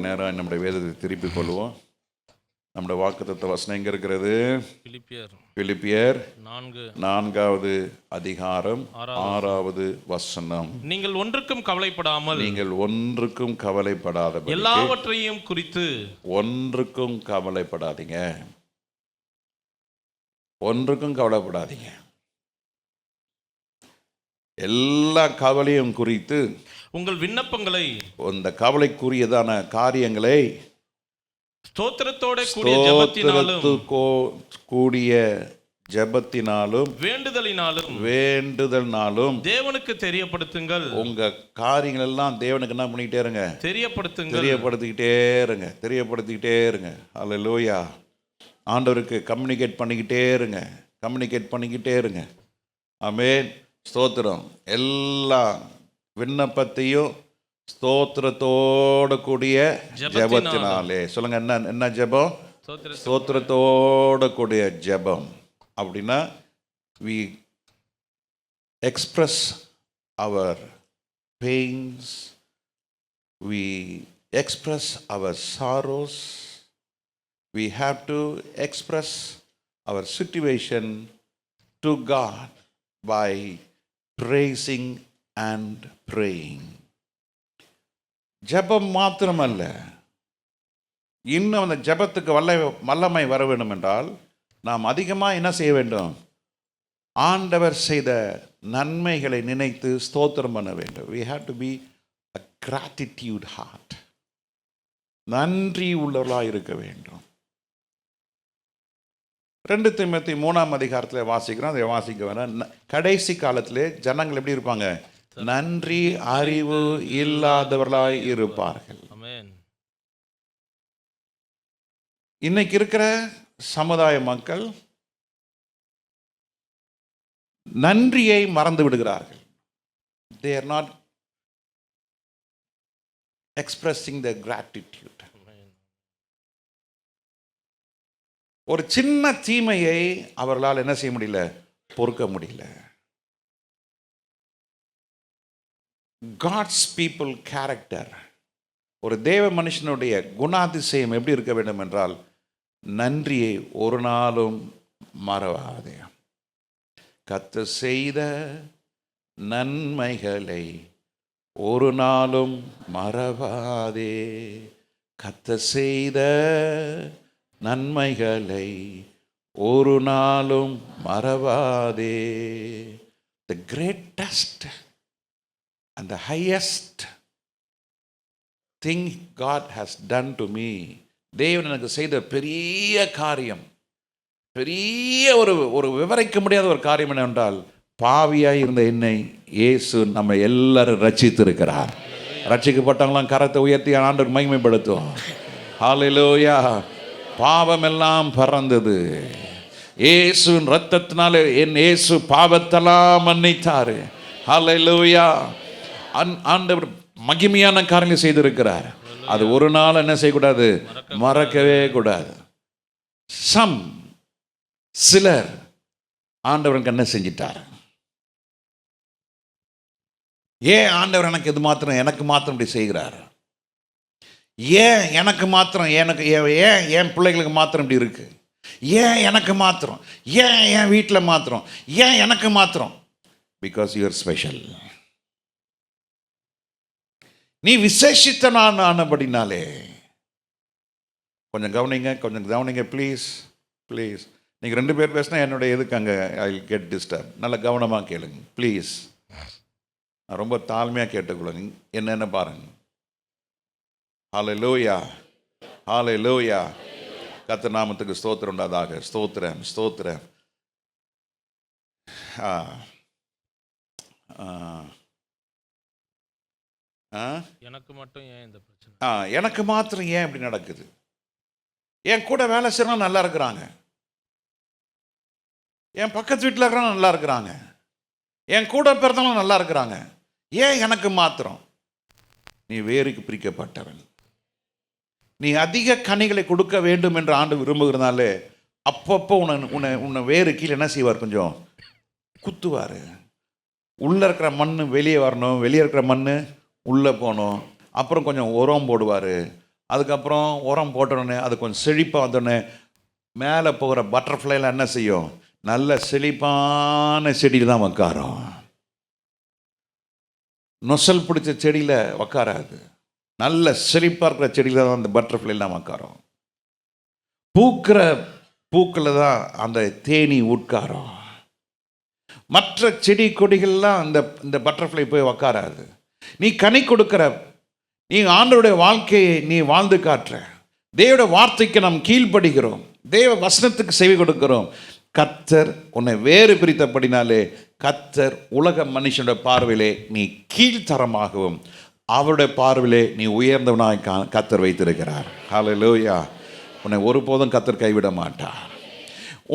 நேரம் நம்முடைய வேதத்தை திருப்பிக் கொள்வோம். நம்முடைய வாக்குத்தத்த வசனம் எங்க இருக்கிறது? பிலிப்பியர் 4வது அதிகாரம் 6வது வசனம். நீங்கள் ஒன்றுக்கும் கவலைப்படாமல், நீங்கள் ஒன்றுக்கும் கவலைப்படாதபடி, எல்லாவற்றையும் குறித்து ஒன்றுக்கும் கவலைப்படாதீங்க, ஒன்றுக்கும் கவலைப்படாதீங்க. எல்லா கவலையும் குறித்து உங்கள் விண்ணப்பங்களை, அந்த கவலைக்குரியதான காரியங்களை ஸ்தோத்திரத்தோட கூடிய ஜெபத்தினாலும் வேண்டுதலினாலும் தேவனுக்கு தெரியப்படுத்துங்கள். உங்க காரியங்கள் எல்லாம் தேவனுக்கு என்ன பண்ணிக்கிட்டே இருங்க? தெரியப்படுத்திக்கிட்டே இருங்க. அல்லேலூயா. ஆண்டவருக்கு கம்யூனிகேட் பண்ணிக்கிட்டே இருங்க. ஆமென். ஸ்தோத்திரம். எல்லா விண்ணப்பத்தையும் ஸ்தோத்திரத்தோடு கூடிய ஜெபத்தினாலே. சொல்லுங்க, என்ன ஜெபம்? ஸ்தோத்திரத்தோடு கூடிய ஜெபம். அப்படின்னா we express our pains, we express our sorrows, we have to express our situation to God by praising and praying. ஜெபம் மாத்திரமல்ல, இன்னும் அந்த ஜெபத்துக்கு வல்லமை வர வேண்டும் என்றால் நாம் அதிகமாக என்ன செய்ய வேண்டும்? ஆண்டவர் செய்த நன்மைகளை நினைத்து ஸ்தோத்திரம் பண்ண வேண்டும். we have to be a gratitude heart. நன்றி உள்ளவர்களாக இருக்க வேண்டும். 2 தீமோத்தேயு 3ஆம் அதிகாரத்தில் வாசிக்கிறோம். அதை வாசிக்க வேணாம். கடைசி காலத்திலே ஜனங்கள் எப்படி இருப்பாங்க? நன்றி அறிவு இல்லாதவர்களாய் இருப்பார்கள். இன்னைக்கு இருக்கிற சமுதாய மக்கள் நன்றியை மறந்து விடுகிறார்கள். they are not expressing their gratitude. ஒரு சின்ன தீமையை அவர்களால் என்ன செய்ய முடியல? பொறுக்க முடியல. God's people character, ஒரு தேவ மனுஷனுடைய குணாதிசயம் எப்படி இருக்க வேண்டும் என்றால், நன்றியை ஒரு நாளும் மறவாதே. கர்த்தர் செய்த நன்மைகளை ஒரு நாளும் மறவாதே. கர்த்தர் செய்த நன்மைகளை ஒரு நாளும் மறவாதே. The greatest and the highest thing God has done to me, தேவன் எனக்கு செய்த பெரிய காரியம், பெரிய ஒரு விவரிக்க முடியாத ஒரு காரியம் என்னவென்றால், பாவியாய் இருந்த என்னை இயேசு நம்ம எல்லாரும் ரட்சித்திருக்கிறார். ரட்சிக்கப்பட்டவங்களாம் கரத்தை உயர்த்தி ஆண்டவர் மகிமைப்படுத்தும். ஹல்லேலூயா. பாவம் எல்லாம் பறந்தது. இயேசுவின் இரத்தத்தினாலே என் இயேசு பாவத்தெல்லாம் மன்னித்தார். ஹல்லேலூயா. ஆண்டவர் மகிமையான காரியங்களை செய்திருக்கிறார். அது ஒரு நாள் என்ன செய்யக்கூடாது? மறக்கவே கூடாது. சிலர் ஆண்டவருக்கு என்ன செஞ்சிட்டார்? ஏன் ஆண்டவர் எனக்கு எனக்கு மாத்திரம் இப்படி செய்கிறார்? ஏன் எனக்கு மாத்திரம், ஏன் என் பிள்ளைகளுக்கு மாத்திரம் இப்படி இருக்கு? ஏன் எனக்கு மாத்திரம்? ஏன் என் வீட்டில் மாத்திரம்? ஏன் எனக்கு மாத்திரம்? Because you are special. நீ விசேஷித்த ஆனபடினாலே. கொஞ்சம் கவனிங்க ப்ளீஸ். நீங்கள் 2 பேர் பேசினா என்னுடைய எதுக்கு அங்கே ஐ வில் கெட் டிஸ்டர்ப். நல்ல கவனமாக கேளுங்க ப்ளீஸ். நான் ரொம்ப தாழ்மையாக கேட்டுக்கொள்ளுங்க. என்னென்ன பாருங்க. ஹல்லேலூயா. கர்த்தர் நாமத்துக்கு ஸ்தோத்திரம் உண்டாதாக. ஸ்தோத்திரம். எனக்கு மட்டும் ஏன் இந்த பிரச்சனை? எனக்கு மாத்திரம் ஏன் இப்படி நடக்குது? என் கூட வேலை செய்யறவங்க நல்லா இருக்கிறாங்க, என் பக்கத்து வீட்டில் இருக்கிறவங்க நல்லா இருக்கிறாங்க, என் கூட பிறந்தவங்க நல்லா இருக்கிறாங்க, ஏன் எனக்கு மாத்திரம்? நீ வேருக்கு பிரிக்கப்பட்டவன். நீ அதிக கனிகளை கொடுக்க வேண்டும் என்று ஆண்டு விரும்புகிறதுனாலே அப்பப்போ உன்னை வேறு கீழே என்ன செய்வார்? கொஞ்சம் குத்துவார். உள்ளே இருக்கிற மண் வெளியே வரணும், வெளியே இருக்கிற மண் உள்ளே போகணும். அப்புறம் கொஞ்சம் உரம் போடுவார். அதுக்கப்புறம் உரம் போட்டோடனே அது கொஞ்சம் செழிப்பாக வந்தோடனே மேலே போகிற பட்டர்ஃப்ளைலாம் என்ன செய்யும்? நல்ல செழிப்பான செடியில் தான் உக்காரும். நொசல் பிடிச்ச செடியில் உக்காராது. நல்ல செழிப்பாக இருக்கிற செடியில் தான் அந்த பட்டர்ஃப்ளைலாம் உக்காரும். பூக்கிற பூக்களில் தான் அந்த தேனி உட்காரும். மற்ற செடி கொடிகள்லாம் இந்த பட்டர்ஃப்ளை போய் உக்காராது. நீ கனி கொடுக்கிற, நீ ஆண்டவருடைய வாழ்க்கையை நீ வாழ்ந்து காட்டுற, தேவனுடைய வார்த்தைக்கு நாம் கீழ்ப்படுகிறோம், தேவ வசனத்துக்கு செவி கொடுக்கிறோம். கர்த்தர் உன்னை வேறு பிரித்தபடினாலே கர்த்தர் உலக மனுஷனுடைய பார்வையிலே நீ கீழ்த்தரமாகவும் அவருடைய பார்வையிலே நீ உயர்ந்தவனாய் கர்த்தர் வைத்திருக்கிறார். ஹல்லேலூயா. உன்னை ஒருபோதும் கர்த்தர் கைவிட மாட்டார்.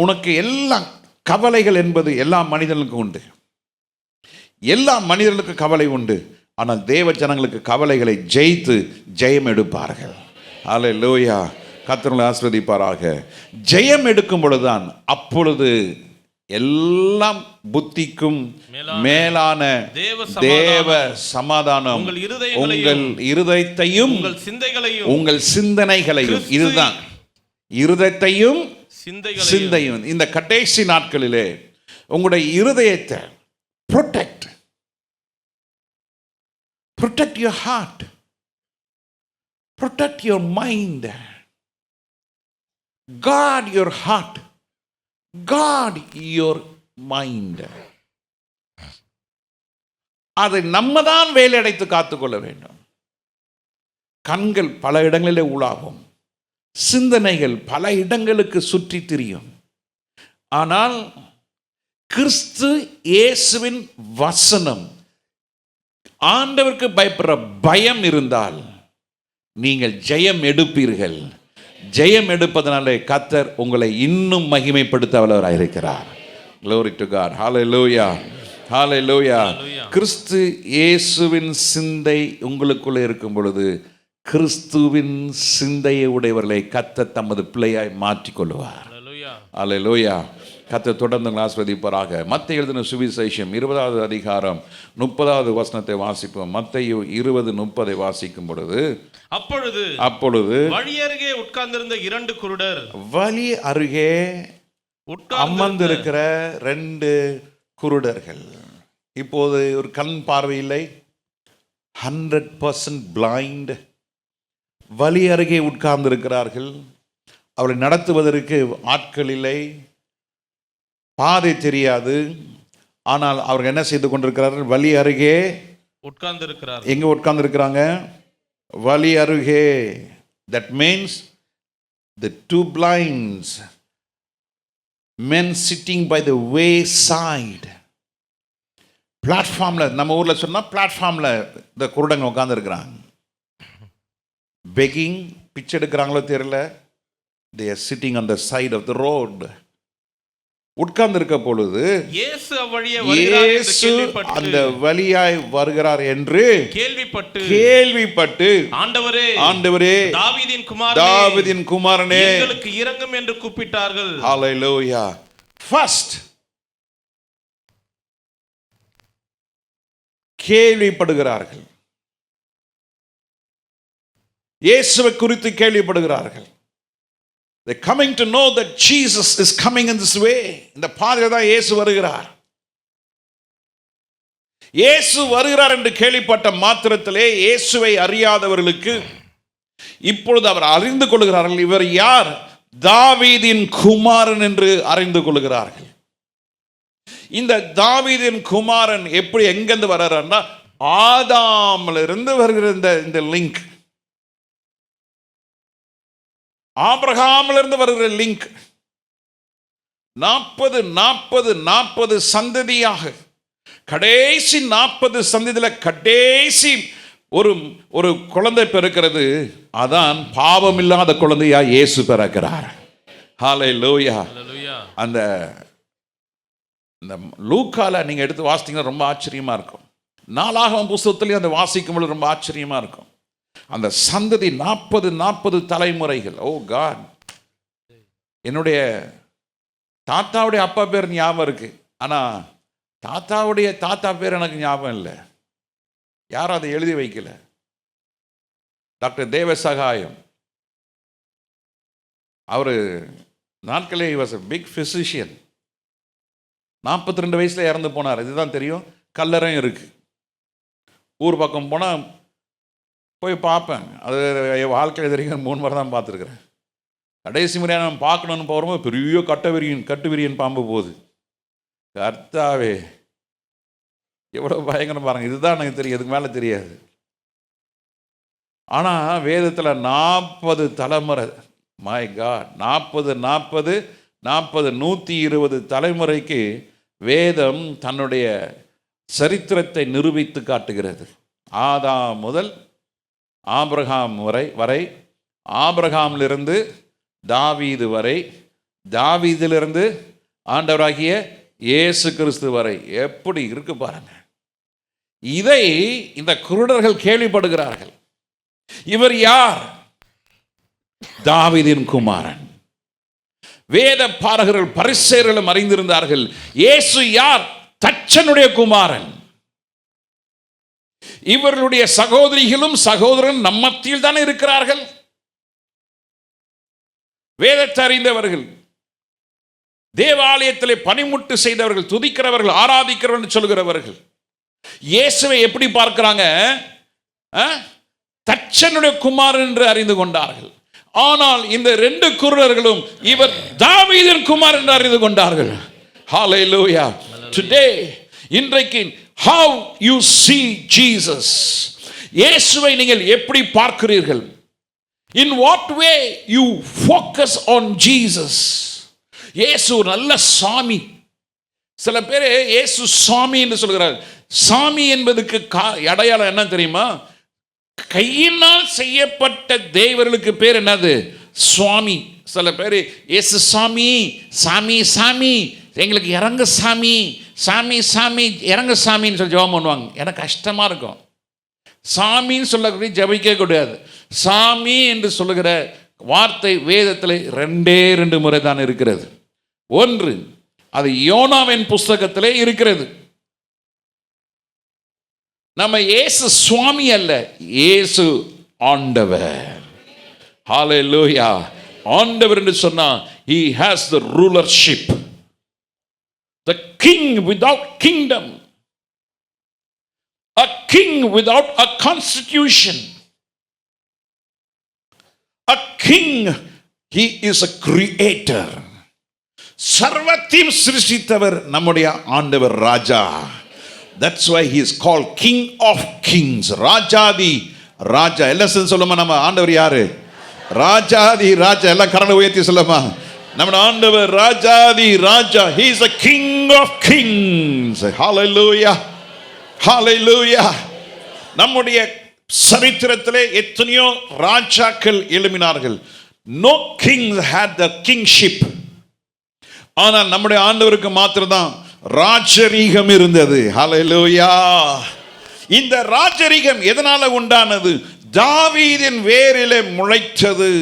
உனக்கு எல்லாம் கவலைகள் என்பது எல்லா மனிதர்களுக்கும் உண்டு. எல்லா மனிதர்களுக்கும் கவலை உண்டு. ஆனால் தேவ ஜனங்களுக்கு கவலைகளை ஜெயித்து ஜெயம் எடுப்பார்கள். ஹல்லேலூயா. கர்த்தரை ஆசீர்வதிப்பாராக. ஜெயம் எடுக்கும் பொழுதுதான் அப்பொழுது எல்லாம் புத்திக்கும் மேலான தேவ சமாதானம் உங்கள் இருதயத்தையும் உங்கள் சிந்தனைகளையும், இதுதான் இருதயத்தையும் சிந்தையும். இந்த கடைசி நாட்களிலே உங்களுடைய இருதயத்தை protect your heart, protect your mind, guard your heart, guard your mind. அதை நம்ம தான் வேலையடைத்து காத்துக்கொள்ள வேண்டும். கண்கள் பல இடங்களிலே உலாவும், சிந்தனைகள் பல இடங்களுக்கு சுற்றி திரியும். ஆனால் கிறிஸ்து இயேசுவின் வசனம், ஆண்டவருக்கு பயப்படுற பயம் இருந்தால் நீங்கள் ஜெயம் எடுப்பீர்கள். ஜெயம் எடுப்பதனாலே கர்த்தர் உங்களை இன்னும் மகிமைப்படுத்த வல்லவராக இருக்கிறார். Glory to God. Hallelujah. Hallelujah. கிறிஸ்து இயேசுவின் சிந்தை உங்களுக்குள்ளே இருக்கும் பொழுது கிறிஸ்துவின் சிந்தையை உடையவர்களை கர்த்தர் தமது பிள்ளையாய் மாற்றிக்கொள்வார். அல்லேலூயா. கர்த்தர் தொடர்ந்து ஆசீர்வதிப்பாராக. மத்தேயு எழுதின சுவிசேஷம் 20வது அதிகாரம் 30வது வசனத்தை வாசிப்போம். மத்தேயு 20:30 வாசிக்கும் பொழுது, அப்பொழுது வழி அருகே உட்கார்ந்திருந்த 2 குருடர், வழி அருகே அமர்ந்திருக்கிற 2 குருடர்கள். இப்போது ஒரு கண் பார்வை இல்லை, 100% blind, வழி அருகே உட்கார்ந்திருக்கிறார்கள். அவளை நடத்துவதற்கு ஆட்கள் இல்லை, பாதை தெரியாது. ஆனால் அவர்கள் என்ன செய்து கொண்டிருக்கிறார்கள்? வழி அருகே உட்கார்ந்திருக்கிறார்கள். எங்க உட்கார்ந்திருக்கிறாங்க? வழி அருகே. That means the 2 blinds men sitting by the wayside. பிளாட்ஃபார்ம்ல, நம்ம ஊர்ல சொன்னா பிளாட்ஃபார்ம்ல இந்த குருடங்க உட்கார்ந்து இருக்கிறாங்க. பெக்கிங், பிச்சை எடுக்கிறாங்களோ தெரியல. They are sitting on the side of the road. உட்கார்ந்து இருக்க பொழுது இயேசு அந்த வழியாய் வருகிறார் என்று கேள்விப்பட்டு ஆண்டவரே தாவீதின் குமாரனே எங்களுக்கு இரங்கும் என்று கூப்பிட்டார்கள். ஹல்லேலூயா. ஃபர்ஸ்ட் கேள்விப்படுகிறார்கள், இயேசுவை குறித்து கேள்விப்படுகிறார்கள். They're coming to know that Jesus is coming in this way. இந்த பாதையில தான் இயேசு வருகிறார். இயேசு வருகிறார் என்று கேள்விப்பட்ட மாத்திரத்திலே இயேசுவை அறியாதவர்களுக்கு இப்பொழுது அவர் அறிந்து கொள்கிறார்கள். இவர் யார்? தாவீதின் குமாரன் என்று அறிந்து கொள்கிறார்கள். இந்த தாவீதின் குமாரன் எப்படி எங்கிருந்து வர்றாருன்னா, ஆதாம்ல இருந்து வருகிற இந்த லிங்க், ஆபிரகாம்ல இருந்து வருகிற லிங்க், 40 சந்ததியாக கடைசி 40 சந்ததியில கடைசி ஒரு குழந்தை பிறக்கிறது. அதான் பாவம் இல்லாத குழந்தையா இயேசு பிறக்கிறார். ஹல்லேலூயா. அந்த லூக்கால நீங்க எடுத்து வாசித்தீங்கன்னா ரொம்ப ஆச்சரியமா இருக்கும். நாளாகமம் புஸ்தகத்திலையும் அந்த வாசிக்கும் பொழுது ரொம்ப ஆச்சரியமா இருக்கும். அந்த சந்ததி 40 தலைமுறைகள். ஓ காட். என்னுடைய தாத்தாவுடைய அப்பா பேர் ஞாபகம் இருக்கு, ஆனா தாத்தாவுடைய தாத்தா பேர் எனக்கு ஞாபகம் இல்லை. யாரும் அதை எழுதி வைக்கல. டாக்டர் தேவசகாயம் அவர் நாட்களே வாஸ் a பிக் physician. 42 வயசில் இறந்து போனார். இதுதான் தெரியும். கல்லறையும் இருக்குது. ஊர் பக்கம் போனால் போய் பார்ப்பேன். அது என் வாழ்க்கையில் தெரியும் 3 முறை தான் பார்த்துருக்குறேன். கடைசி முறையாக நான் பார்க்கணுன்னு போகிறோம், பெரிய கட்டு விரியன் பாம்பு போகுது. கர்த்தாவே, எவ்வளோ பயங்கரம் பாருங்கள். இதுதான் எனக்கு தெரியும், இதுக்கு மேலே தெரியாது. ஆனால் வேதத்தில் 40 தலைமுறை, மை காட், 40 120 தலைமுறைக்கு வேதம் தன்னுடைய சரித்திரத்தை நிரூபித்து காட்டுகிறது. ஆதாம் முதல் ஆபிரகாம் வரை, ஆபிரகாமிலிருந்து தாவீது வரை, தாவீதிலிருந்து ஆண்டவராகிய இயேசு கிறிஸ்து வரை. எப்படி இருக்கு பாருங்க. இதை இந்த குருடர்கள் கேள்விப்படுகிறார்கள். இவர் யார்? தாவீதின் குமாரன். வேத பாரகர்கள் பரிசேயர்களும் அறிந்திருந்தார்கள். இயேசு யார்? தச்சனுடைய குமாரன். இவர்களுடைய சகோதரிகளும் சகோதரன் நம்ம மத்தியில் தானே இருக்கிறார்கள். வேதத்தை அறிந்தவர்கள், தேவாலயத்திலே பணிமுட்டு செய்தவர்கள், துதிக்கிறவர்கள், ஆராதிக்கிறவர்கள் சொல்கிறவர்கள் இயேசுவை எப்படி பார்க்கிறாங்க? தச்சனுடைய குமாரன் என்று அறிந்து கொண்டார்கள். ஆனால் இந்த 2 குருடர்களும் இவர் தாவீதின் குமாரன் என்று அறிந்து கொண்டார்கள். ஹல்லேலூயா. Today, இன்றைக்கு how you see Jesus, இயேசுவை நீங்கள் எப்படி பார்க்கிறீர்கள்? In what way you focus on Jesus? இயேசு நல்ல சாமி. சில பேர் இயேசு சாமி என்று சொல்கிறார். சாமி என்பதுக்கு அடையாளம் என்ன தெரியுமா? கையினால் செய்யப்பட்ட தேவர்களுக்கு பேர் என்னது? சுவாமி. சில பேர் இயேசு சாமி, சாமி சாமி, எங்களுக்கு இறங்க சாமி, சாமி சாமி, இறங்க சாமின்னு சொல்லி ஜெபம் பண்ணுவாங்க. எனக்கு கஷ்டமாக இருக்கும். சாமின்னு சொல்லக்கூடிய ஜபிக்க கூடாது. சாமி என்று சொல்லுகிற வார்த்தை வேதத்தில் 2 முறை தான் இருக்கிறது. ஒன்று, அது யோனாவின் புஸ்தகத்திலே இருக்கிறது. நம்ம இயேசு சுவாமி அல்ல, இயேசு ஆண்டவர். ஹல்லேலூயா. ஆண்டவர் என்று சொன்னா he has the rulership, the king without kingdom, a king without a constitution, a king. He is a creator. சர்வத்தையும் சிருஷ்டித்தவர் நம்முடைய ஆண்டவர் ராஜா. That's why he is called King of Kings. ராஜாதி ராஜா. எல்லாம் சொல்லுமா, நம்ம ஆண்டவர் யாரு? ராஜாதி ராஜா. எல்லாம் கரங்களை உயர்த்தி சொல்லுமா, நம்ம ஆண்டவர் ராஜாதி ராஜா. He is a King of Kings. Hallelujah. Hallelujah. நம்முடைய சரித்திரத்திலே எத்தனையோ ராஜாக்கள் எழும்பினார்கள். No kings had the kingship. ஆனால் நம்முடைய ஆண்டவருக்கு மாத்திரம்தான் ராஜரீகம் இருந்தது. ஹல்லேலூயா. இந்த ராஜரீகம் எதனால உண்டானது? தாவீதின் வேரிலே முளைத்தது.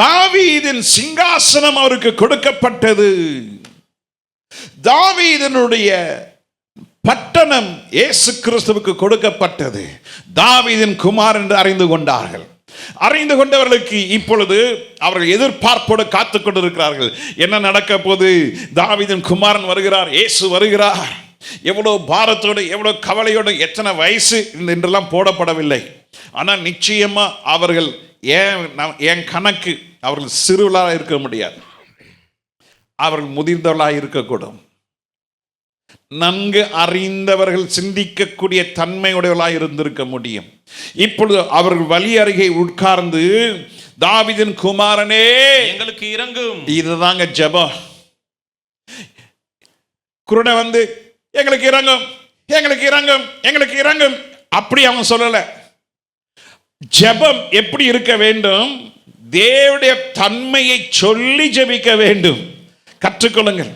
தாவீதின் சிங்காசனம் அவருக்கு கொடுக்கப்பட்டது. தாவீதினுடைய பட்டணம் இயேசு கிறிஸ்துவுக்கு கொடுக்கப்பட்டது. தாவீதின் குமாரன் என்று அறிந்து கொண்டார்கள். அறிந்து கொண்டவர்களுக்கு இப்பொழுது அவர்கள் எதிர்பார்ப்போடு காத்து கொண்டிருக்கிறார்கள். என்ன நடக்க போது? தாவீதின் குமாரன் வருகிறார், இயேசு வருகிறார். எவ்வளவு பாரத்தோடு, எவ்வளவு கவலையோடு, எத்தனை வயசு என்றெல்லாம் போடப்படவில்லை. ஆனால் நிச்சயமா அவர்கள் என் கணக்கு அவர்கள் சிறுவர்களாக இருக்க முடியாது, அவர்கள் முதிர்ந்தவர்களாக இருக்கக்கூடும். நன்கு அறிந்தவர்கள் சிந்திக்கக்கூடிய தன்மையுடையவர்களாக இருந்திருக்க முடியும். இப்பொழுது அவர்கள் வழி அருகே உட்கார்ந்து, தாவீதின் குமாரனே எங்களுக்கு இறங்கும். இதுதாங்க ஜெபம். குருடன் வந்து எங்களுக்கு இறங்கும், எங்களுக்கு இறங்கும், எங்களுக்கு இறங்கும் அப்படி அவன் சொல்லல. ஜெபம் எப்படி இருக்க வேண்டும்? தேவனுடைய தன்மையை சொல்லி ஜெபிக்க வேண்டும். கற்றுக்கொள்ளுங்கள்.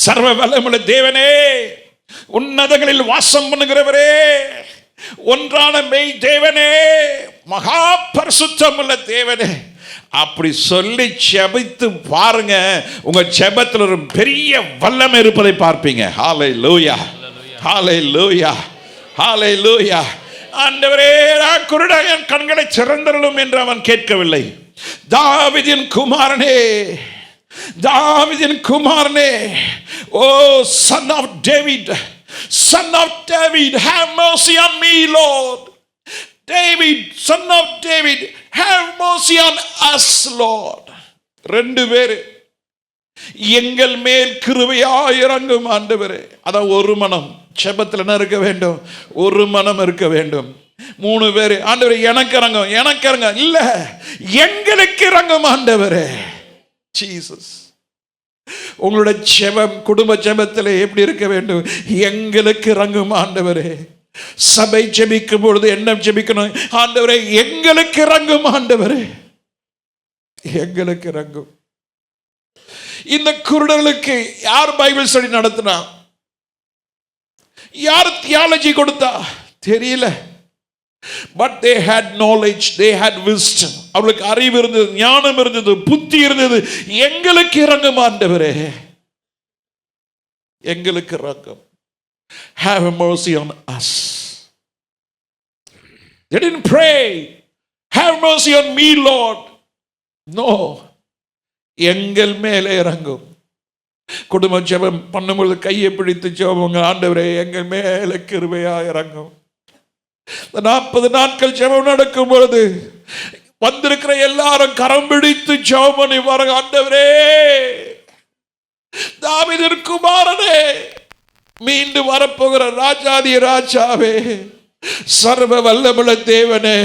சர்வ வல்லமையுள்ள தேவனே, உன்னதங்களில் வாசம் பண்ணுகிறவரே, ஒன்றான மெய் தேவனே, மகா பரிசுத்தமுள்ள தேவனே, அப்படி சொல்லி ஜெபித்து பாருங்க. உங்க ஜெபத்தில் ஒரு பெரிய வல்லமை இருப்பதை பார்ப்பீங்க. ஹல்லேலூயா, ஹல்லேலூயா, ஹல்லேலூயா. ஆண்டவரே, குருடன் கண்களை திறந்தருளும் என்று அவன் கேட்கவில்லை. தாவீதின் குமாரனே, தாவீதின் குமாரனே, ஓ son of David, son of David, have mercy on me, Lord. David, son of David, have mercy on us, Lord. ரெண்டு பேரு, எங்கள் மேல் கிருபையாய் இறங்கும் ஆண்டவரே. அதான் ஒரு மனம். ஜெபத்தில் என்ன இருக்க வேண்டும்? ஒரு மனம் இருக்க வேண்டும். மூணு பேரு, ஆண்டவரே எனக்கு இறங்கும், எனக்கு இறங்கும் இல்ல, எங்களுக்கு இறங்கும் ஆண்டவரே. ஜீசஸ், உங்களோட ஜெபம் குடும்ப ஜெபத்தில் எப்படி இருக்க வேண்டும்? எங்களுக்கு இறங்கும் ஆண்டவரே. சபை ஜெபிக்கும் பொழுது என்ன ஜெபிக்கணும்? ஆண்டவரே எங்களுக்கு இறங்கும் ஆண்டவரே, எங்களுக்கு இறங்கும். இந்த குருடர்களுக்கு யார் பைபிள் ஸ்டடி நடத்தினா? யார் தியாலஜி கொடுத்தா? தெரியல. But they had knowledge, they had wisdom. அவங்களுக்கு அறிவு இருந்தது, ஞானம் இருந்தது, புத்தி இருந்தது. எங்களுக்கு இறங்கும் ஆண்டவரே, எங்களுக்கு இறங்கும். Have mercy on us. They didn't pray, have mercy on me, Lord. No, எங்கள் மேலே இறங்கும். குடும்ப ஜெபம் பண்ணும்பொழுது கையை பிடித்து ஜெபம், ஆண்டவரே எங்கள் மேலே கிருபையா இறங்கும். 40 நாட்கள் ஜெபம் நடக்கும் பொழுது வந்திருக்கிற எல்லாரும் கரம் பிடித்து ஜெபம் பண்ணி பாருங்க, ஆண்டவரே தாவீதின் குமாரனே, மீண்டும் வரப்போகிற ராஜாதி ராஜாவே, சர்வ வல்லமுள்ள தேவனே,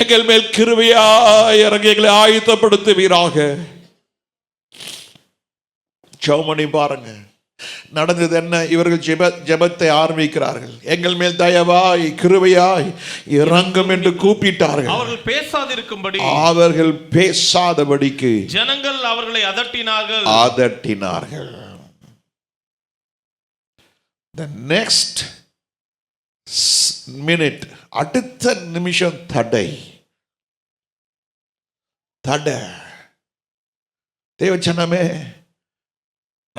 எங்கள் மேல் கிருபையாய் இறங்கி எங்களை ஆயத்தப்படுத்துவீராக. ஜெபம் பாருங்க. நடந்தது என்ன? இவர்கள் ஜெபத்தை ஆரம்பிக்கிறார்கள். எங்கள் மேல் தயவாய் கிருபையாய் இறங்கும் என்று கூப்பிட்டார்கள். அவர்கள் பேசாதிருக்கும்படி, அவர்கள் பேசாதபடிக்கு ஜனங்கள் அவர்களை அதட்டினார்கள். The next minute, அடுத்த நிமிஷம் தடை. தேவச்சனமே,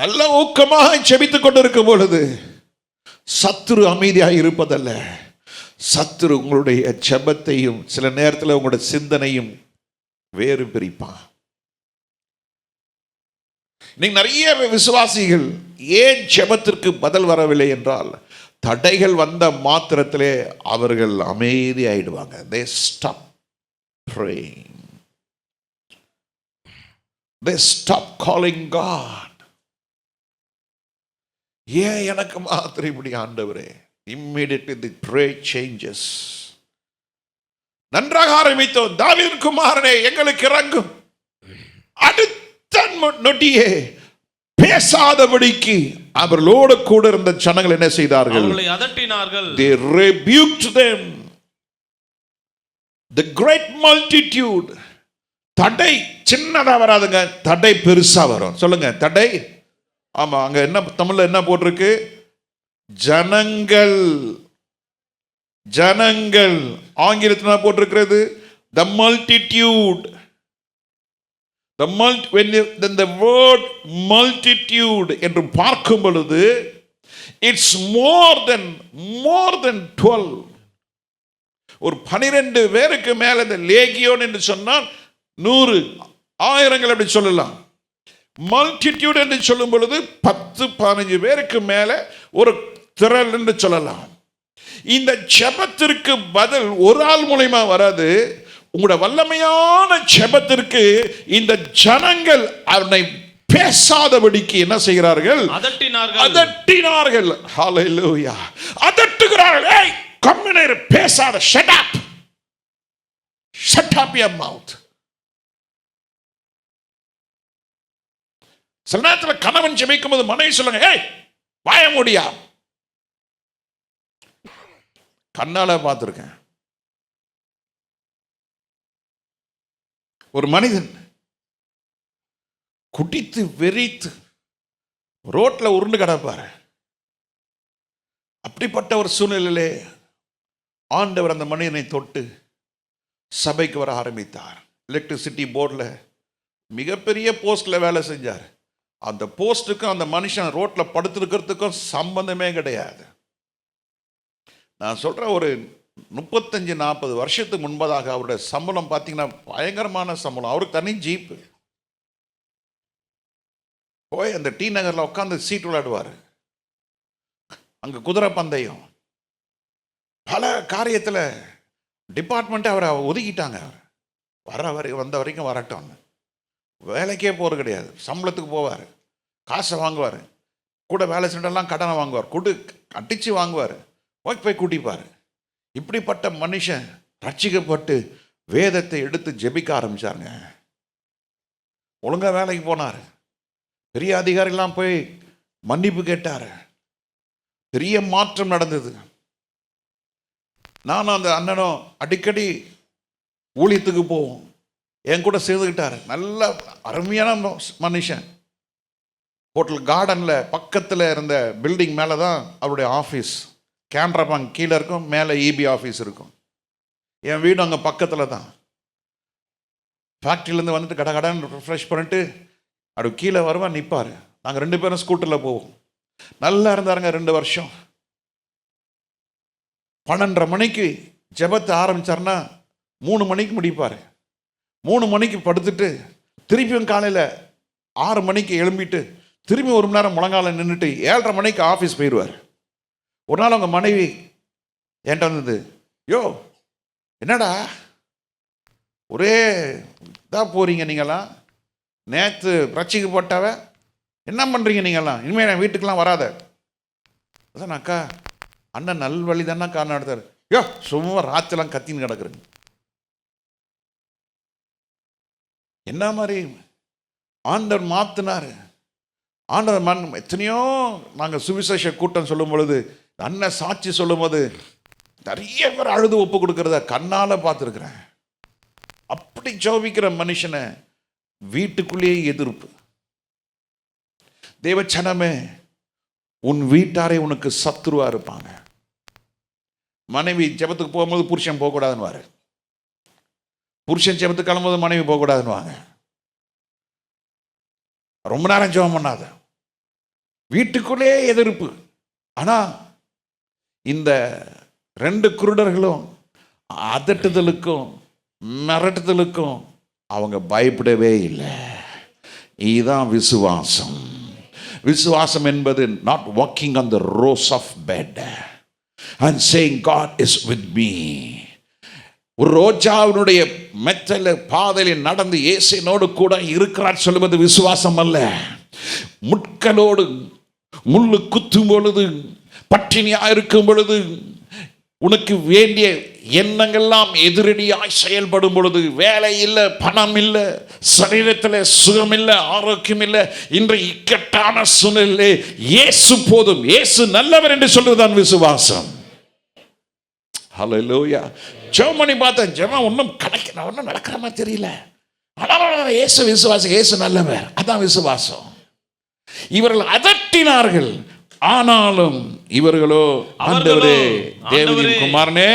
நல்ல ஊக்கமாக செபித்துக் கொண்டிருக்கும் பொழுது சத்துரு அமைதியாக இருப்பதல்ல, சத்துரு உங்களுடைய ஜெபத்தையும் சில நேரத்தில் உங்களுடைய சிந்தனையும் வேறு பிரிப்பான். நீங்க நிறைய விசுவாசிகள் ஏன் ஜெபத்திற்கு பதில் வரவில்லை என்றால், தடைகள் வந்த மாத்திரத்திலே அவர்கள் அமைதி ஆயிடுவாங்க. They stop praying. They stop calling God. ஏன் எனக்கு மாத்திரம் இப்படி ஆண்டவரே? Immediately the prayer changes. நன்றாக ஆரம்பித்தோம், தாவீதின் குமாரனே எங்களுக்கு இறங்கும். அடுத்த நொடியே பேசாதபடிக்கு அவர்களோடு கூட இருந்த ஜனங்கள் என்ன செய்தார்கள்? அவர்களை அதட்டினார்கள். They rebuked them. The great multitude. தடை சின்னதா வராதுங்க, தடை பெருசா வரும். சொல்லுங்க, தடை. ஆமா, அங்க என்ன தமிழ்ல என்ன போட்டிருக்கு? ஜனங்கள். ஜனங்கள் ஆங்கிலத்தில் போட்டிருக்கிறது the multitude. When the word multitude என்று பார்க்கும் பொழுது it's more than 12. ஒரு 12 பேருக்கு மேல இந்த லேகியோன் என்று சொன்னால் 100 ஆயிரங்கள் அப்படி சொல்லலாம். மல்டிடியூட் என்று சொல்லும் பொழுது 10-15 பேருக்கு மேல ஒரு திரள் என்று சொல்லலாம். இந்த ஜெபத்திற்கு பதில் ஒரு ஆள் மூலமா வராது. உங்களுடைய வல்லமையான ஜெபத்திற்கு இந்த ஜனங்கள் அவனை பேசாதபடிக்கு என்ன செய்கிறார்கள்? அதட்டினார்கள். ஹல்லேலூயா. அதட்டுகிறார்கள். ஏய் கம்முனு இரு, பேசாத, shut up. Shut up your mouth. சில நேரத்தில் கணவன் ஜெபிக்கும் போது மனைவி சொல்லுங்க, ஏய் வாய மூடியா. கண்ணால பார்த்திருக்கேன். ஒரு மனிதன் குடித்து வெறித்து ரோட்ல உருண்டு கிடப்பாரு. அப்படிப்பட்ட ஒரு சூழ்நிலையிலே ஆண்டவர் அந்த மனிதனை தொட்டு சபைக்கு வர ஆரம்பித்தார். எலக்ட்ரிசிட்டி போர்டில் மிகப்பெரிய போஸ்ட்ல வேலை செஞ்சார். அந்த போஸ்ட்டுக்கும் அந்த மனுஷன் ரோட்ல படுத்திருக்கிறதுக்கும் சம்பந்தமே கிடையாது. நான் சொல்ற ஒரு 35-40 வருஷத்துக்கு முன்பதாக அவருடைய சம்பளம் பார்த்தீங்கன்னா பயங்கரமான சம்பளம். அவருக்கு தனி ஜீப்பு. போய் அந்த டி நகரில் உட்காந்து சீட் விளையாடுவார். அங்கே குதிரை பந்தயம், பல காரியத்தில் டிபார்ட்மெண்ட்டை அவரை ஒதுக்கிட்டாங்க. வந்த வரைக்கும் வரட்டும், வேலைக்கே போகிறது கிடையாது, சம்பளத்துக்கு போவார், காசை வாங்குவார், கூட வேலை செஞ்செல்லாம் கடனை வாங்குவார், அடித்து வாங்குவார், போய் கூட்டிப்பார். இப்படிப்பட்ட மனுஷன் ரட்சிக்கப்பட்டு வேதத்தை எடுத்து ஜெபிக்க ஆரம்பிச்சாருங்க. ஒழுங்கா வேலைக்கு போனார், பெரிய அதிகாரிலாம் போய் மன்னிப்பு கேட்டார், பெரிய மாற்றம் நடந்தது. நானும் அந்த அண்ணனும் அடிக்கடி ஊழியத்துக்கு போவோம், என் கூட சேர்ந்துக்கிட்டார். நல்ல அருமையான மனுஷன். ஹோட்டல் கார்டனில் பக்கத்தில் இருந்த பில்டிங் மேலே தான் அவருடைய ஆஃபீஸ். கேனரா பேங்க் கீழே இருக்கும், மேலே இபி ஆஃபீஸ் இருக்கும். என் வீடு அங்கே பக்கத்தில் தான். ஃபேக்ட்ரியிலேருந்து வந்துட்டு கடன் ஃப்ரெஷ் பண்ணிட்டு அப்படி கீழே வருவான், நிற்பார். நாங்கள் 2 பேரும் ஸ்கூட்டரில் போவோம். நல்லா இருந்தாருங்க 2 வருஷம். 12:30 மணிக்கு ஜெபத்தை ஆரம்பித்தார்னா 3 மணிக்கு முடிப்பார். 3 மணிக்கு படுத்துட்டு திருப்பியும் காலையில் 6 மணிக்கு எழும்பிட்டு திரும்பி 1 மணி நேரம் முழங்கால நின்றுட்டு 7:30 மணிக்கு ஆஃபீஸ் போயிடுவார். ஒரு நாள் அவங்க மனைவி என்கிட்ட வந்தது, யோ என்னடா ஒரே இதாக போகிறீங்க நீங்களாம், நேற்று பிரச்சிக்கு போட்டாவ என்ன பண்ணுறீங்க நீங்கள்லாம், இனிமேல் என் வீட்டுக்கெலாம் வராத. அதான் அக்கா, அண்ணன் நல்வழி தானே காரணம் எடுத்தார். யோ சும்மா ராத்திரெல்லாம் கத்தின்னு கிடக்குறேங்க. என்ன மாதிரி ஆண்டவர் மாற்றினார். ஆண்டவர் எத்தனையோ நாங்கள் சுவிசேஷ கூட்டம் சொல்லும் பொழுது, அண்ணன் சாட்சி சொல்லும் போது நிறைய பேர் அழுது ஒப்பு கொடுக்கறத கண்ணால் பார்த்துருக்குறேன். அப்படி ஜெபிக்கிற மனுஷனை வீட்டுக்குள்ளேயே எதிர்ப்பு. தேவச்சனமே, உன் வீட்டாரே உனக்கு சத்துருவா இருப்பாங்க. மனைவி ஜெபத்துக்கு போகும்போது புருஷன் போகக்கூடாதுன்னு, புருஷன் ஜெபத்துக்கு கிளம்பும்போது மனைவி போகக்கூடாதுன்னு. ரொம்ப நேரம் ஜெபம் பண்ணாத, வீட்டுக்குள்ளே எதிர்ப்பு. ஆனால் இந்த 2 குருடர்களும் அதட்டுதலுக்கும் மிரட்டுதலுக்கும் அவங்க பயப்படவே இல்லை. இதுதான் விசுவாசம். விசுவாசம் என்பது not walking on the rose of bed and saying God is with me. ஒரு ரோஜாவினுடைய மெத்தல பாதையில் நடந்து இயேசுவோடு கூட இருக்கிறார் சொல்லுவது விசுவாசம் அல்ல. முட்களோடு முள்ளு குத்தும் பொழுது, பட்டினியாக இருக்கும் பொழுது, உனக்கு வேண்டிய எண்ணங்கள்லாம் எதிரடியாய் செயல்படும் பொழுது, வேலை இல்லை, பணம் இல்லை, சரீரத்தில் சுகம் இல்லை, ஆரோக்கியம் இல்லை, இன்றைய இக்கட்டான சூழ்நிலை இயேசு போதும், இயேசு நல்லவர் என்று சொல்வதுதான் விசுவாசம். ஹல்லேலூயா. ஜெபம் பண்ணி பார்த்தேன், ஜெபம் ஒன்றும் நடக்கிற மாதிரி தெரியல. ஆனால் இயேசு விசுவாசம், இயேசு நல்லவர், அதான் விசுவாசம். இவர்கள் அதட்டினார்கள், ஆனாலும் இவர்களோ ஆண்டவரே, தேவனின் குமாரனே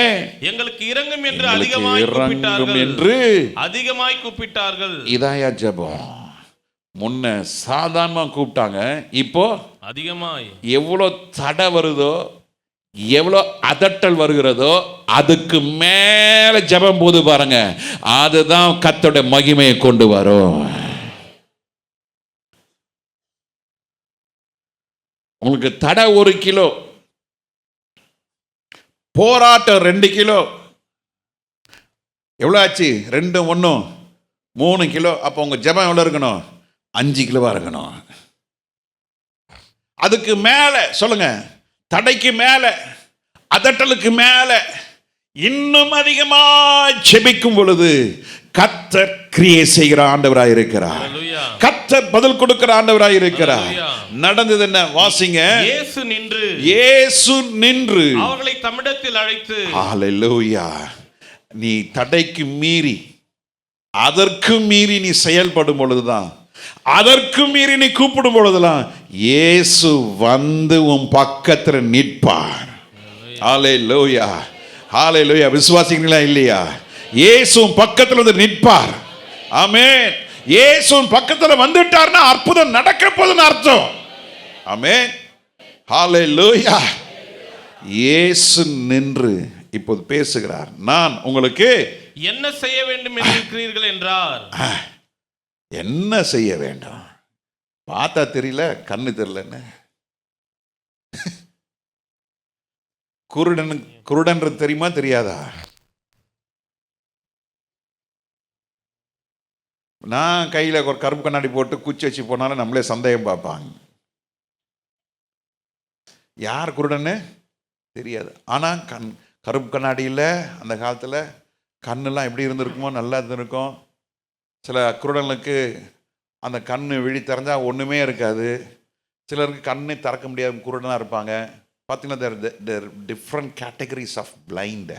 எங்களுக்கு இரங்கும் என்று அதிகமாய் கூப்பிட்டார்கள். இதாயா ஜெபம். முன்ன சாதாரணமா கூப்பிட்டாங்க, இப்போ அதிகமாய். எவ்வளோ தடை வருதோ, எவ்வளோ அதட்டல் வருகிறதோ, அதுக்கு மேல ஜெபம் போது பாருங்க, அதுதான் கர்த்தருடைய மகிமையை கொண்டு வரும். உங்களுக்கு தடை 1 கிலோ, போராட்டம் 2 கிலோ, எவ்வளோ ஆச்சு? 2 1 3 கிலோ. அப்போ உங்க ஜெபம் எவ்வளோ இருக்கணும்? 5 கிலோவா இருக்கணும். அதுக்கு மேல சொல்லுங்க, தடைக்கு மேல, அதட்டலுக்கு மேல இன்னும் அதிகமா ஜெபிக்கும் பொழுது கர்த்தர் கிரியை செய்கிற ஆண்டவராய் இருக்கிறார். கர்த்தர் பதில் கொடுக்கிற ஆண்டவராய் இருக்கிறார். நடந்தது என்ன? வாசிங்க. இயேசு நின்று அவர்களை தம்மிடத்தில் அழைத்து. ஹல்லேலூயா. நீ தடைக்கு மீறி, அதற்கு மீறி நீ செயல்படும் பொழுதுதான், அதற்கு மீறி நீ கூப்பிடும் பொழுதுதான் இயேசு வந்து உன் பக்கத்தில் நிற்பார். ஹல்லேலூயா, ஹல்லேலூயா. விசுவாசிக்கிறீங்களா இல்லையா? இயேசு பக்கத்தில் வந்து நிற்பார். ஆமென். இயேசு பக்கத்தில் வந்துட்டார்னா அற்புதம் நடக்க போகுதுன்னு அர்த்தம். ஆமென். ஹல்லேலூயா. இயேசு நின்று இப்போது பேசுகிறார். நான் உங்களுக்கு என்ன செய்ய வேண்டும் என்றிருக்கிறீர்கள் என்றார். என்ன செய்ய வேண்டும்? பார்த்தா தெரியல, கண்ணு தெரியலன்னு. குருடன்றது தெரியுமா தெரியாதா? நான் கையில் ஒரு கருப்பு கண்ணாடி போட்டு குச்சி வச்சு போனாலும் நம்மளே சந்தேகம் பார்ப்பாங்க. யார் குருடன்னு தெரியாது. ஆனால் கருப்பு கண்ணாடியில் அந்த காலத்தில் கண்ணெல்லாம் எப்படி இருந்திருக்குமோ நல்லா இருந்திருக்கும். சில குருடனுக்கு அந்த கண் விழி திறந்தால் ஒன்றுமே இருக்காது. சிலருக்கு கண்ணை திறக்க முடியாத குருடனாக இருப்பாங்க. பார்த்தீங்கன்னா தேர் டிஃப்ரெண்ட் கேட்டகரிஸ் ஆஃப் பிளைண்ட்.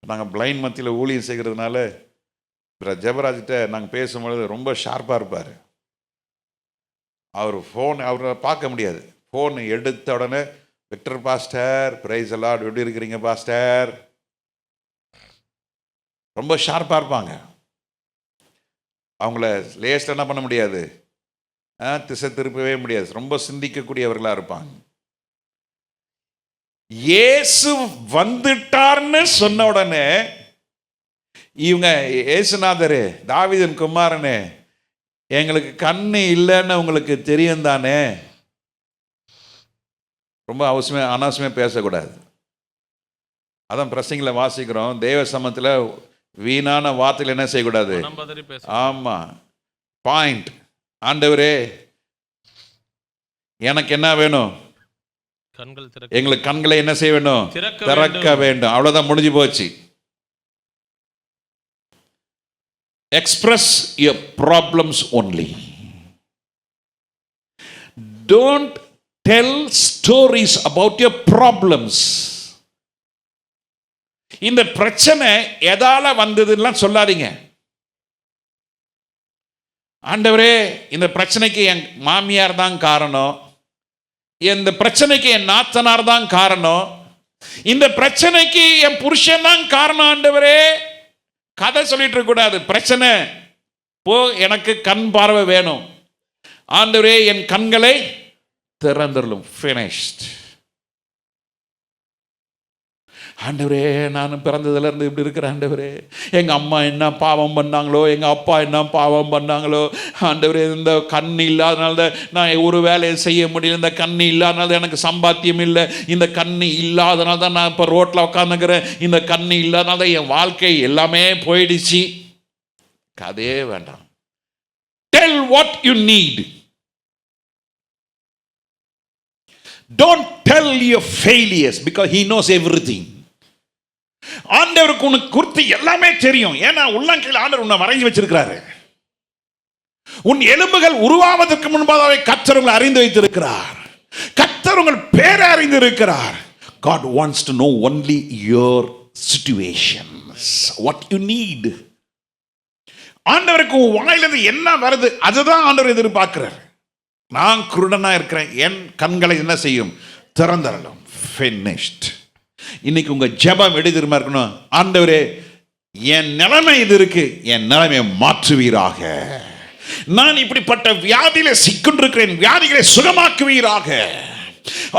நாங்கள் பிளைண்ட் மத்தியில் ஊழியம் செய்கிறதுனால ஜெபராஜ்கிட்ட நாங்கள் பேசும்பொழுது ரொம்ப ஷார்ப்பாக இருப்பார். அவரை பார்க்க முடியாது. ஃபோன் எடுத்த உடனே விக்டர் பாஸ்டர், பிரைஸ் எல்லாம் எப்படி இருக்கிறீங்க பாஸ்டர், ரொம்ப ஷார்ப்பாக இருப்பாங்க. அவங்கள லேஸ்ட் என்ன பண்ண முடியாது, திசை திருப்பவே முடியாது. ரொம்ப சிந்திக்கக்கூடியவர்களாக இருப்பாங்க. இயேசு வந்துட்டார்னு சொன்ன உடனே இவங்க, இயேசுநாதரு, தாவீதின் குமாரனே, எங்களுக்கு கண்ணு இல்லைன்னு உங்களுக்கு தெரியும் தானே. ரொம்ப அனாவசியமாக பேசக்கூடாது. அதான் பிரசங்கில் வாசிக்கிறோம், தேவ சமத்தில் வீணான வார்த்தைகள் என்ன செய்யக்கூடாது. ஆமாம், பாயிண்ட். ஆண்டவரே எனக்கு என்ன வேணும்? எங்களுக்கு கண்களை என்ன செய்ய வேண்டும்? திறக்க வேண்டும். அவ்வளோதான், முடிஞ்சு போச்சு. Express your problems only. Don't tell stories about your problems. இந்த பிரச்சனை எதால வந்ததுன்னா சொல்லாதீங்க. ஆண்டவரே இந்த பிரச்சனைக்கு என் மாமியார் தான் காரணம், இந்த பிரச்சனைக்கு என் நாத்தனார் தான் காரணம், இந்த பிரச்சனைக்கு என் புருஷன் தான் காரணம். ஆண்டவரே கதை சொல்லிட்டு இருக்க கூடாது. பிரச்சனை போ, எனக்கு கண் பார்வை வேணும். ஆண்டவரே என் கண்களை திறந்துள்ளும். finished. ஆண்டவரே நான் பிறந்ததுல இருந்து இப்படி இருக்கிற ஆண்டவரே, எங்க அம்மா என்ன பாவம் பண்ணாங்களோ, எங்க அப்பா என்ன பாவம் பண்ணாங்களோ, ஆண்டவரே இந்த கண் இல்லாதனால நான் ஒரு வேலையை செய்ய முடியல, இந்த கண் இல்லாதனால எனக்கு சம்பாத்தியம் இல்லை, இந்த கண் இல்லாதனால தான் நான் இப்போ ரோட்டில் உட்காந்துக்கிறேன், இந்த கண் இல்லாதனால தான் என் வாழ்க்கை எல்லாமே போயிடுச்சு. கதையே வேண்டாம். Tell what you need. Don't tell your failures because he knows everything. ஆண்டவருக்கு உனக்கு குறித்து எல்லாமே தெரியும். ஏன்னா உள்ளங்கையில் ஆண்டவர் உன்னை வரைஞ்சி வச்சிருக்கிறாரு. உன் எலும்புகள் உருவாவதற்கு முன்பாகவே கர்த்தர் உங்களை அறிந்து வைத்திருக்கிறார். கர்த்தர் உங்கள் பேரை அறிந்து இருக்கிறார். God wants to know only your situations, what you need. ஆண்டவருக்கு உன் வாயிலிருந்து என்ன வருது அதுதான் ஆண்டவர் எதிர்பார்க்கிறார். நான் குருடனா இருக்கிறேன், என் கண்களை என்ன செய்யும்? திறந்தரலாம். finished. இன்னைக்கு உங்க ஜெபம் எடுதிருமா இருக்கணும். ஆண்டவரே என் நிலைமை இது இருக்கு, என் நிலைமையை மாற்றுவீராக. நான் இப்படிப்பட்ட வியாதியில சிக்கொண்டிருக்கிறேன், வியாதிகளை சுகமாக்குவீராக.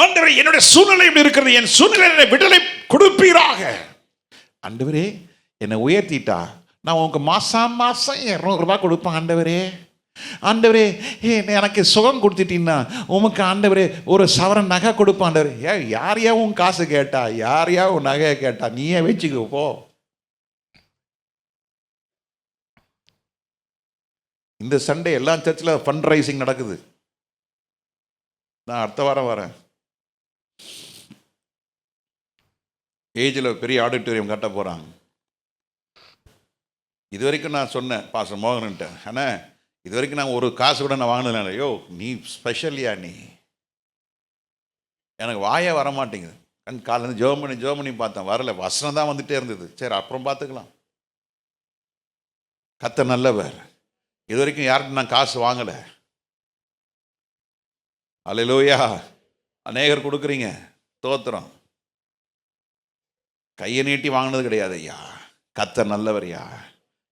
ஆண்டவரே என்னுடைய சூழ்நிலை இப்படி இருக்கிறது, என் சூழ்நிலை விடுதலை கொடுப்பீராக. ஆண்டவரே என்னை உயர்த்திட்டா நான் உங்களுக்கு மாசம் 200 ரூபாய் கொடுப்பேன். ஆண்டவரே ஆண்டவரே எனக்கு சுகம் கொடுத்துட்டீங்கன்னா உமக்கு ஆண்டவரே ஒரு சவரன் நகை கொடுப்பேன். ஆண்டவரே யாரையா உன் காசு கேட்டா, யாரையா உன் நகையை கேட்டா, நீயே வச்சுக்கோ போ. இந்த சண்டே எல்லா சர்ச்சில் ஃபண்ட் ரைசிங் நடக்குது. நான் அடுத்த வாரம் வரேன். ஏஜில் பெரிய ஆடிட்டோரியம் கட்ட போகிறாங்க. இது வரைக்கும் நான் சொன்னேன் பாஸ்டர் மோகன்கிட்ட, ஆனால் இது வரைக்கும் நான் ஒரு காசு கூட நான் வாங்கினதில்ல. ஐயோ நீ ஸ்பெஷல்யா, நீ எனக்கு வாயே வர மாட்டேங்குது. காலேருந்து ஜோமனி பார்த்தேன், வரல, வசனம் தான் வந்துகிட்டே இருந்தது. சரி அப்புறம் பார்த்துக்கலாம். கர்த்தர் நல்லவர். இது வரைக்கும் யார்கிட்ட நான் காசு வாங்கலை. அல்லேலூயா. அநேகர் கொடுக்குறீங்க, தோத்திரம். கையை நீட்டி வாங்கினது கிடையாது. ஐயா கர்த்தர் நல்லவர்.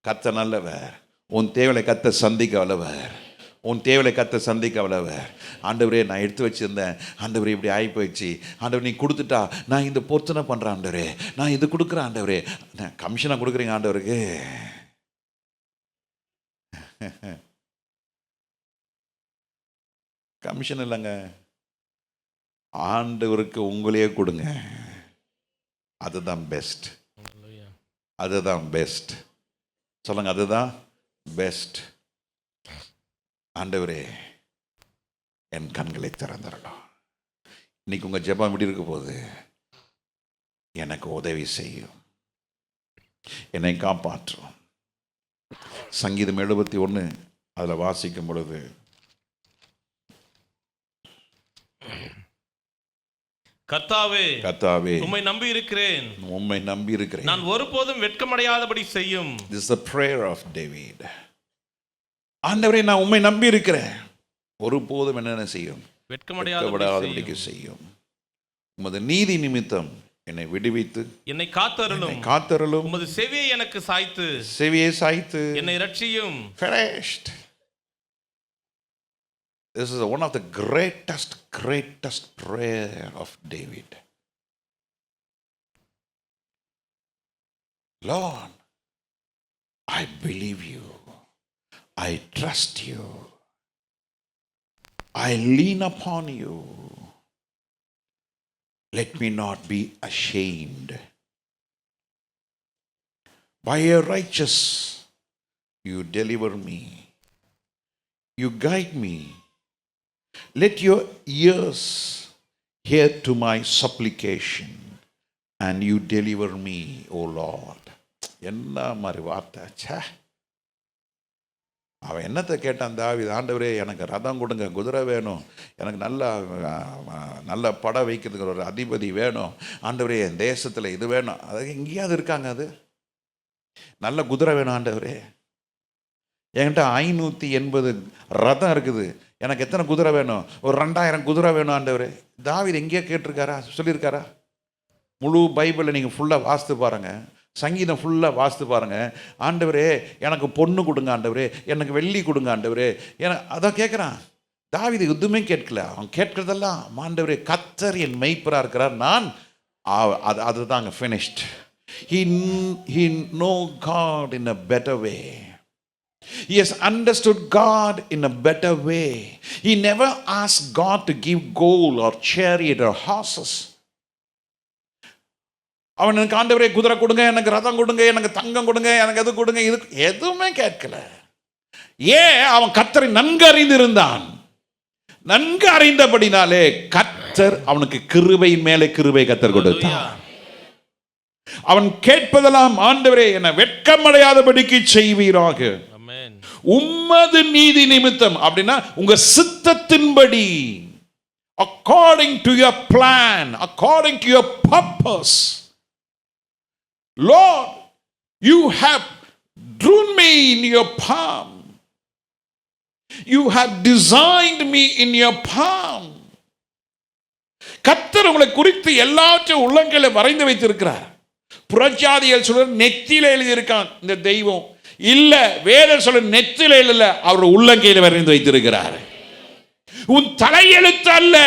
கர்த்தர் நல்லவர். உன் தேவையை கர்த்தர் சந்திக்க வல்லவர். உன் தேவையை கர்த்தர் சந்திக்க வல்லவர். ஆண்டவரே, நான் எடுத்து வச்சிருந்தேன், ஆண்டவரே இப்படி ஆகி போயிடுச்சு, ஆண்டவர் நீ கொடுத்துட்டா நான் இந்த பொருத்தனை பண்ணுறேன் ஆண்டவரே, நான் இது கொடுக்குறேன் ஆண்டவரே. நான் கமிஷனாக கொடுக்குறீங்க ஆண்டவருக்கு. கமிஷன் இல்லைங்க, ஆண்டவருக்கு உங்களையே கொடுங்க. அதுதான் பெஸ்ட், அதுதான் பெஸ்ட். சொல்லுங்க, அதுதான் பெஸ்ட். ஆண்டவரே, என் கண்களை திறந்துடலாம். இன்னைக்கு உங்க ஜெபம் எப்படி இருக்க போகுது? எனக்கு உதவி செய்யும், என்னை காப்பாற்றும். சங்கீதம் 71 அதில் வாசிக்கும் பொழுது, கர்த்தாவே, கர்த்தாவே, உம்மை நம்பி இருக்கிறேன், உம்மை நம்பி இருக்கிறேன், நான் ஒருபோதும் வெட்கமடையாதபடி செய்யும். This is the prayer of David. ஆண்டவரே, நான் உம்மை நம்பி இருக்கிறேன், ஒருபோதும் என்னென்ன செய்யும்? வெட்கமடையாதபடிக்கு செய்யும். உமது நீதி நிமித்தம் என்னை விடுவித்து என்னை காத்தருளும், காத்தருளும். உமது செவியை எனக்கு சாய்த்து, செவியை சாய்த்து என்னை ரட்சியும். Finished. This is one of the greatest prayer of David. Lord, I believe you. I trust you. I lean upon you. Let me not be ashamed. By your righteous, you deliver me. You guide me. Let your ears hear to my supplication, and you deliver me, O Lord. என்ன மாதிரி வார்த்தை! ச்சே, அவன் என்னத்தை கேட்டான் தாவீது? ஆண்டவரே, எனக்கு ரதம் கொடுங்க, குதிரை வேணும், எனக்கு நல்ல படம் வைக்கிறதுக்கு ஒரு அதிபதி வேணும் ஆண்டவரே, என் தேசத்தில் இது வேணும். அது எங்கேயாவது இருக்காங்க? அது நல்ல குதிரை வேணும் ஆண்டவரே. என்கிட்ட 580 ரதம் இருக்குது, எனக்கு எத்தனை குதிரை வேணும்? ஒரு 2000 குதிரை வேணும் ஆண்டவரே. தாவீது எங்கேயா கேட்டிருக்காரா? சொல்லியிருக்காரா? முழு பைபிளை நீங்கள் ஃபுல்லாக வாசித்து பாருங்கள், சங்கீதம் ஃபுல்லாக வாசித்து பாருங்கள். ஆண்டவரே, எனக்கு பொண்ணு கொடுங்க ஆண்டவரே, எனக்கு வெள்ளி கொடுங்க ஆண்டவரே, அதான் கேட்குறான். தாவீது எதுவுமே கேட்கல. அவன் கேட்கறதெல்லாம், ஆண்டவரே கர்த்தர் என் மெய்ப்பராக இருக்கிறார், நான் அதுதாங்க finished. He know God in a better way. He has understood God in a better way. He never asked God to give gold or chariot or horses. அவன் எனக்கு ஆண்டவரே குதிரை கொடுங்க, எனக்கு ரதம் கொடுங்க, எனக்கு தங்கம் கொடுங்க, எனக்கு எது கொடுங்க, இது எதுவுமே கேட்கல. ஏன்? அவன் கர்த்தரை நன்கு அறிந்திருந்தான். நன்கு அறிந்தபடினாலே கர்த்தர் அவனுக்கு கிருபையின் மேலே கிருபை கர்த்தர் கொடுத்தார். அவன் கேட்பதெல்லாம், ஆண்டவரே என்னை வெட்கமடையாதபடிக்கு செய்வீராக, உம்மது நீதி நிமித்தம். அப்படின்னா உங்க சித்தத்தின்படி, according to your plan, according to your purpose. Lord, you have drawn me in your palm. You have designed me in your palm. கர்த்தர் உங்களை குறித்து எல்லாவற்றையும் உள்ளங்கையில வரைந்து வைத்திருக்கிறார். புறஜாதிகள் சொல்ற நெத்தியில எழுதியிருக்கான் இந்த தெய்வம். இல்ல, வேதம் சொல்ல நெத்தியில இல்ல, அவர் உள்ளங்கையில வரைந்து வைத்திருக்கிறார். உன் தலையெழுத்து அல்ல,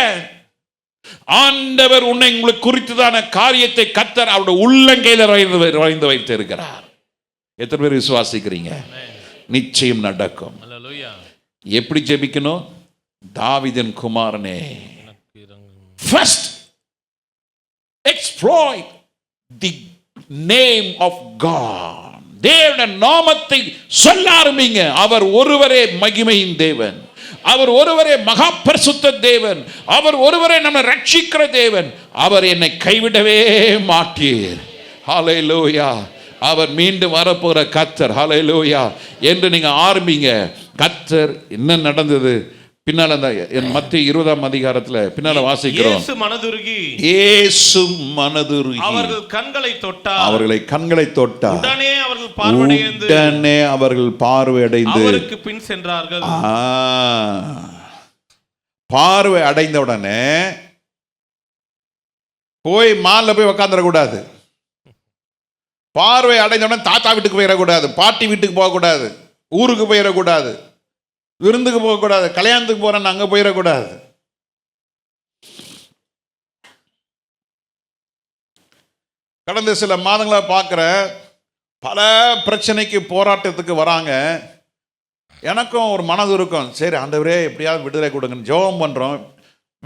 ஆண்டவர் உன்னை உங்களுக்கு குறித்ததான காரியத்தை கர்த்தர் அவருடைய உள்ளங்கையில வரைந்து வைத்திருக்கிறார். எத்தனை பேர் விசுவாசிக்கிறீங்க? நிச்சயம் நடக்கும். எப்படி ஜெபிக்கணும்? தாவீதின் குமாரனே, first exploit the name of God. தேவனுடைய நாமத்தை சொல்ல ஆரம்பிங்க. அவர் ஒருவரே மகிமையின் தேவன், அவர் ஒருவரே மகா பரிசுத்த தேவன், அவர் ஒருவரே நம்மை ரட்சிக்கிற தேவன். அவர் என்னை கைவிடவே மாட்டீர். ஹல்லேலூயா. அவர் மீண்டும் வரப்போகிற கர்த்தர். ஹல்லேலூயா என்று நீங்க ஆரம்பிங்க. கர்த்தர் என்ன நடந்தது பின்னால அந்த மத்திய 20ஆம் அதிகாரத்துல பின்னால வாசிக்கிறோம். இயேசு மனதுருகி அவர்கள் கண்களை தொட்டார். அவர்களை கண்களை தொட்டார். உடனே அவர்கள் பார்வையடைந்து அவருக்கு பின் சென்றார்கள். பார்வை அடைந்த உடனே போய் மால்ல போய் உட்கார்ந்துட கூடாது. பார்வை அடைந்த உடனே தாத்தா வீட்டுக்கு போயிடக்கூடாது, பாட்டி வீட்டுக்கு போகக்கூடாது, ஊருக்கு போயிடக்கூடாது. விருந்துக்கு போகக்கூடாது, கல்யாணத்துக்கு போகிறேன்னு அங்கே போயிடக்கூடாது. கடந்த சில மாதங்களாக பார்க்குற பல பிரச்சனைக்கு போராட்டத்துக்கு வராங்க. எனக்கும் ஒரு மனது இருக்கும், சரி ஆண்டவரே எப்படியாவது விடுதலை கொடுங்கன்னு ஜெபம் பண்ணுறோம்,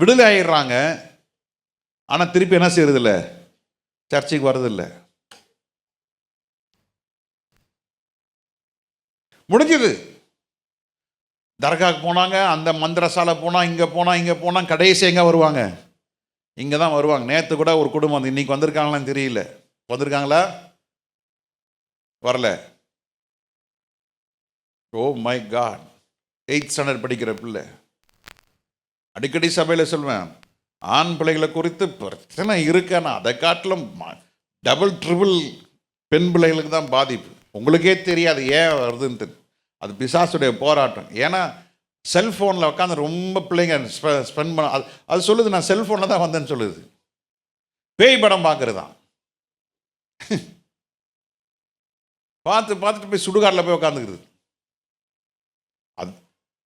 விடுதலை ஆகிடுறாங்க. ஆனால் திருப்பி என்ன செய்யறதில்ல, சர்ச்சைக்கு வர்றதில்லை. முடிஞ்சது. தர்காவுக்கு போனாங்க, அந்த மந்திரசாலை போனால், இங்கே போனால் கடைசி எங்கே வருவாங்க, இங்கே தான் வருவாங்க. நேற்று கூட ஒரு குடும்பம் இன்னைக்கு வந்திருக்காங்களான்னு தெரியல. வந்திருக்காங்களா? வரல. Oh my God, 8th standard படிக்கிற பிள்ளை. அடிக்கடி சபையில் சொல்வேன், ஆண் பிள்ளைகளை குறித்து பிரச்சனை இருக்கானா அதை காட்டிலும் டபுள் ட்ரிபிள் பெண் பிள்ளைகளுக்கு தான் பாதிப்பு. உங்களுக்கே தெரியாது ஏன் வருதுன்ட்டு. அது பிசாசுடைய போராட்டம். ஏன்னா செல்ஃபோனில் உட்காந்து ரொம்ப பிள்ளைங்க ஸ்பெண்ட் பண்ண அது சொல்லுது, நான் செல்ஃபோனில் தான் வந்தேன்னு சொல்லுது. பேய் படம் பார்க்கறது தான். பார்த்துட்டு போய் சுடுகாட்டில் போய் உட்காந்துக்கிறது. அது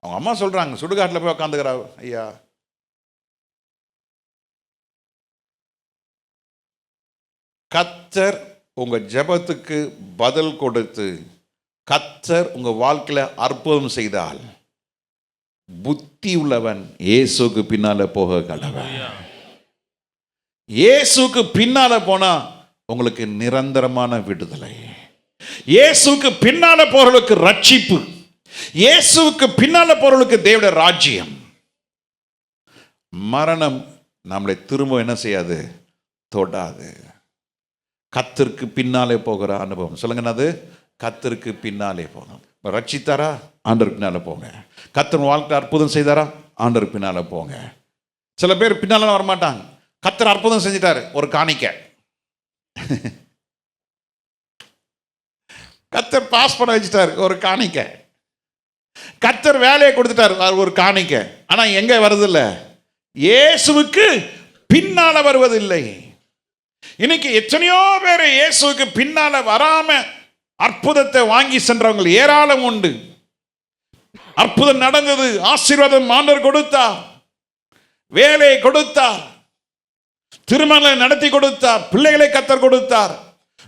அவங்க அம்மா சொல்கிறாங்க, சுடுகாட்டில் போய் உட்காந்துக்கிறா ஐயா. கர்த்தர் உங்கள் ஜெபத்துக்கு பதில் கொடுத்து கர்த்தர் உங்கள் வாழ்க்கையில் அற்புதம் செய்தால் புத்தி உள்ளவன் இயேசுக்கு பின்னால போக கடவன். இயேசுக்கு பின்னால போனா உங்களுக்கு நிரந்தரமான விடுதலை. இயேசுக்கு பின்னால போறவர்களுக்கு ரட்சிப்பு. இயேசுக்கு பின்னால போறவர்களுக்கு தேவனுடைய ராஜ்யம். மரணம் நம்மளை திரும்ப என்ன செய்யாது, தொடாது. கர்த்தருக்கு பின்னாலே போகிற அனுபவம். சொல்லுங்க, அது கர்த்தருக்கு பின்னாலே போகணும். ரட்சித்தாரா, ஆண்டவருக்கு பின்னால போங்க. கர்த்தர் வாழ்க்கை அற்புதம் செய்தாரா, ஆண்டவருக்கு பின்னால போங்க. சில பேர் பின்னால வரமாட்டாங்க. கர்த்தர் அற்புதம் செஞ்சிட்டாரு, ஒரு காணிக்கை. கர்த்தர் பாஸ் பண்ண வச்சுட்டாரு, ஒரு காணிக்கை. கர்த்தர் வேலையை கொடுத்துட்டாரு, ஒரு காணிக்கை. ஆனா எங்க வருதில்ல, இயேசுவுக்கு பின்னால வருவதில்லை. இன்னைக்கு எத்தனையோ பேர் இயேசுவுக்கு பின்னால வராம அற்புதத்தை வாங்கி சென்றவங்க ஏராளம் உண்டு. அற்புதம் நடந்தது, ஆசீர்வாதம் ஆண்டவர் கொடுத்தார், வேலையை கொடுத்தார், திருமணங்களை நடத்தி கொடுத்தார், பிள்ளைகளை கர்த்தர் கொடுத்தார்,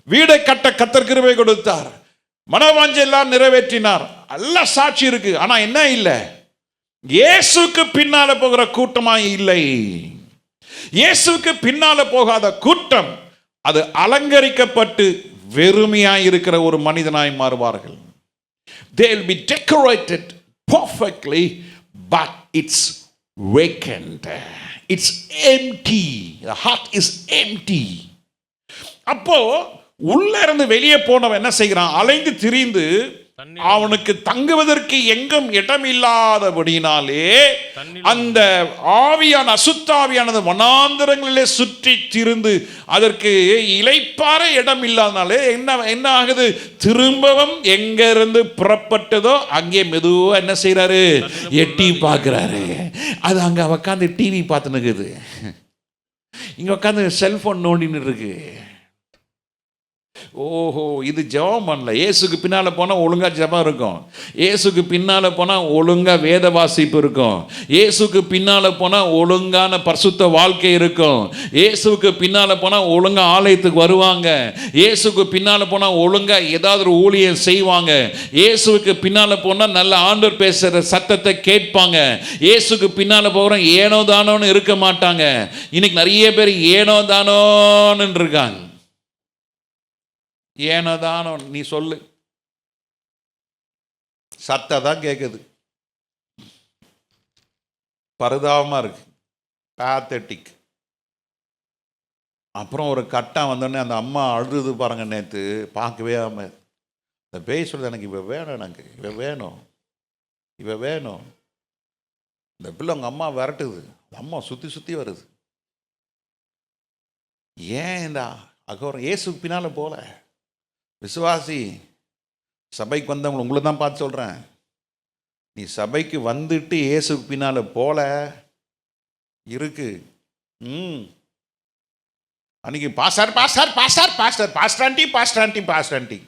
வீடை கட்ட கர்த்தர் கிருபை கொடுத்தார், மனவாஞ்சை எல்லாம் நிறைவேற்றினார். எல்லாம் சாட்சி இருக்கு. ஆனா என்ன இல்லை, இயேசுக்கு பின்னால போகிற கூட்டமாய் இல்லை. இயேசுக்கு பின்னால போகாத கூட்டம் அது அலங்கரிக்கப்பட்டு வெறுமையாய் இருக்கிற ஒரு மனிதனாய் மாறுவார்கள். They will be decorated perfectly, but it's vacant. It's empty. The heart is empty. அப்போ உள்ள இருந்து வெளியே போனவன் என்ன செய்கிறான், அலைந்து திரிந்து அவனுக்கு தங்குவதற்கு எங்கும் இடம் இல்லாதபடினாலே அந்த ஆவியான அசுத்தாவியானது வனாந்தரங்களிலே சுற்றி திரிந்து அதற்கு இளைப்பாற இடம் இல்லாதனாலே என்ன ஆகுது, திரும்பவும் எங்க இருந்து புறப்பட்டதோ அங்கே மெதுவா என்ன செய்யறாரு, எட்டி பார்க்கிறாரு. அது அங்க உட்காந்து டிவி பார்த்துன்னு இருக்குது, இங்க உட்காந்து செல்போன் நோண்டின்னு இருக்கு. ஓஹோ, இது ஜெபம் பண்ணல. இயேசுக்கு பின்னால போனா ஒழுங்கா ஜெபம் இருக்கும், இயேசுக்கு பின்னால போனா ஒழுங்கா வேத வாசிப்பு இருக்கும், இயேசுக்கு பின்னால போனா ஒழுங்கான பரிசுத்த வாழ்க்கை இருக்கும், இயேசுக்கு பின்னால போனா ஒழுங்கா ஆலயத்துக்கு வருவாங்க, இயேசுக்கு பின்னால போனா ஒழுங்கா ஏதாவது ஒரு ஊழியம் செய்வாங்க, இயேசுக்கு பின்னால போனா நல்ல ஆண்டவர் பேசுற சத்தத்தை கேட்பாங்க, இயேசுக்கு பின்னால போகிற ஏனோ தானோன்னு இருக்க மாட்டாங்க. இன்னைக்கு நிறைய பேர் ஏனோ தானோன்னு இருக்காங்க. ஏனோதானோ நீ சொல்லு, சத்ததான் கேட்குது, பரிதாபமா இருக்கு, பேத்தட்டிக். அப்புறம் ஒரு கட்டம் வந்தோடனே அந்த அம்மா அழுது பாருங்க, நேற்று பார்க்கவே ஆம இந்த பேய் சொல்லுது, எனக்கு இவ வேணும், எனக்கு இவ வேணும், இவ வேணும். இந்த பிள்ளை அவங்க அம்மா விரட்டுது, அம்மா சுற்றி சுற்றி வருது. ஏன் இந்த அகோரம் இயேசுக்கு பின்னால போல விசுவாசி சபைக்கு வந்தவங்க உங்களை தான் பார்த்து சொல்கிறேன், நீ சபைக்கு வந்துட்டு இயேசுக்கு பின்னால் போல இருக்கு. அன்னைக்கு பாஸ்டர் பாஸ்டர் பாஸ்டர் பாஸ்டர் பாஸ்டாண்டி பாஸ்டாண்டி பாஸ்டாண்டி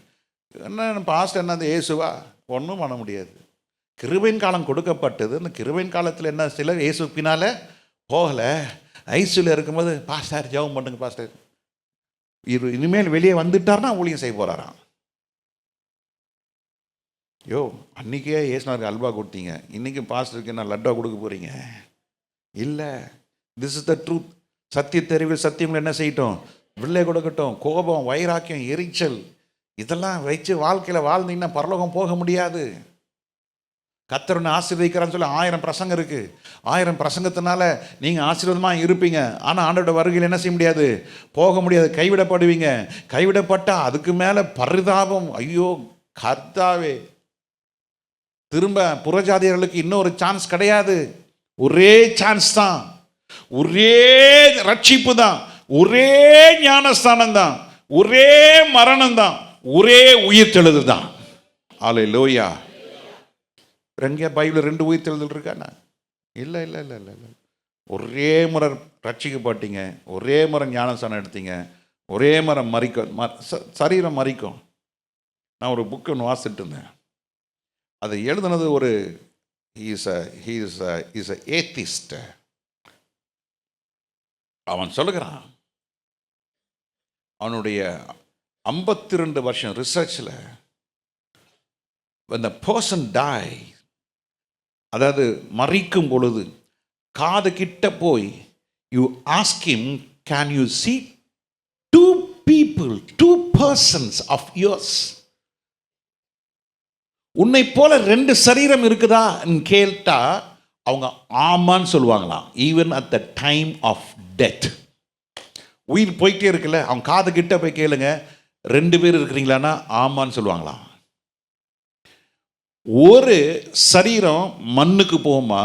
என்ன பாஸ்டர் என்னது, இயேசுவா ஒன்றும் பண்ண முடியாது. கிருபையின் காலம் கொடுக்கப்பட்டது. அந்த கிருபையின் காலத்தில் என்ன, சிலர் இயேசு பின்னால் போகலை, ஐசியூவில் இருக்கும்போது பாஸ்டர் ஜெபம் பண்ணுங்க பாஸ்டர், இனிமேல் வெளியே வந்துட்டார்னா ஊழியம் செய்ய போகிறாராம். யோ, அன்றைக்கே ஏசுனாருக்கு அல்வா கொடுத்தீங்க, இன்றைக்கி பாஸ்டருக்கு என்ன லட்டா கொடுக்க போகிறீங்க? இல்லை, திஸ் இஸ் த ட்ரூத். சத்தியத்தறிவில் சத்தியங்கள் என்ன செய்யட்டும், வில்லை கொடுக்கட்டும். கோபம், வைராக்கியம், எரிச்சல் இதெல்லாம் வச்சு வாழ்க்கையில் வாழ்ந்தீங்கன்னா பரலோகம் போக முடியாது. கர்த்தர் உன்னை ஆசீர்வதிக்கிறான்னு சொல்லி 1000 பிரசங்கம் இருக்குது. 1000 பிரசங்கத்தினால நீங்கள் ஆசீர்வாதமாக இருப்பீங்க. ஆனால் ஆண்டவரோட வருகையில் என்ன செய்ய முடியாது, போக முடியாது, கைவிடப்படுவீங்க. கைவிடப்பட்டால் அதுக்கு மேலே பரிதாபம். ஐயோ கர்த்தாவே, திரும்ப புறஜாதியர்களுக்கு இன்னொரு சான்ஸ் கிடையாது. ஒரே சான்ஸ் தான், ஒரே ரட்சிப்பு தான், ஒரே ஞானஸ்தானம் தான், ஒரே மரணம் தான், ஒரே உயிர்த்தெழுதல் தான். அல்லேலூயா. எங்கேயா பைபிள் 2 உயிர்த்தெழுதல் இருக்காண்ணா? இல்லை இல்லை இல்லை இல்லை இல்லை. ஒரே முறை ரட்சிக்கப்பட்டீங்க, ஒரே முறை ஞானஸ்தானம் எடுத்தீங்க, ஒரே முறை மறிக்கும், சரீரம் மறிக்கும். நான் ஒரு புக்கு ஒன்று வாசிட்டு இருந்தேன். அதை எழுதுனது ஒரு இஸ் அ ஏத்திஸ்ட். அவன் சொல்லுகிறான், அவனுடைய 52 வருஷம் ரிசர்ச்சில் when the person die, அதாவது மறிக்கும் பொழுது காது கிட்ட போய் you ask him, can you see 2 people, 2 persons of yours? உன்னை போல 2 சரீரம் இருக்குதா கேட்டா அவங்க ஆமான்னு சொல்லுவாங்களாம். Even at the time of death. உயிர் போயிட்டே இருக்குல்ல, அவங்க காது கிட்ட போய் கேளுங்க, 2 பேர் இருக்கிறீங்களான்னா ஆமான்னு சொல்லுவாங்களாம். ஒரு சரீரம் மண்ணுக்கு போகுமா,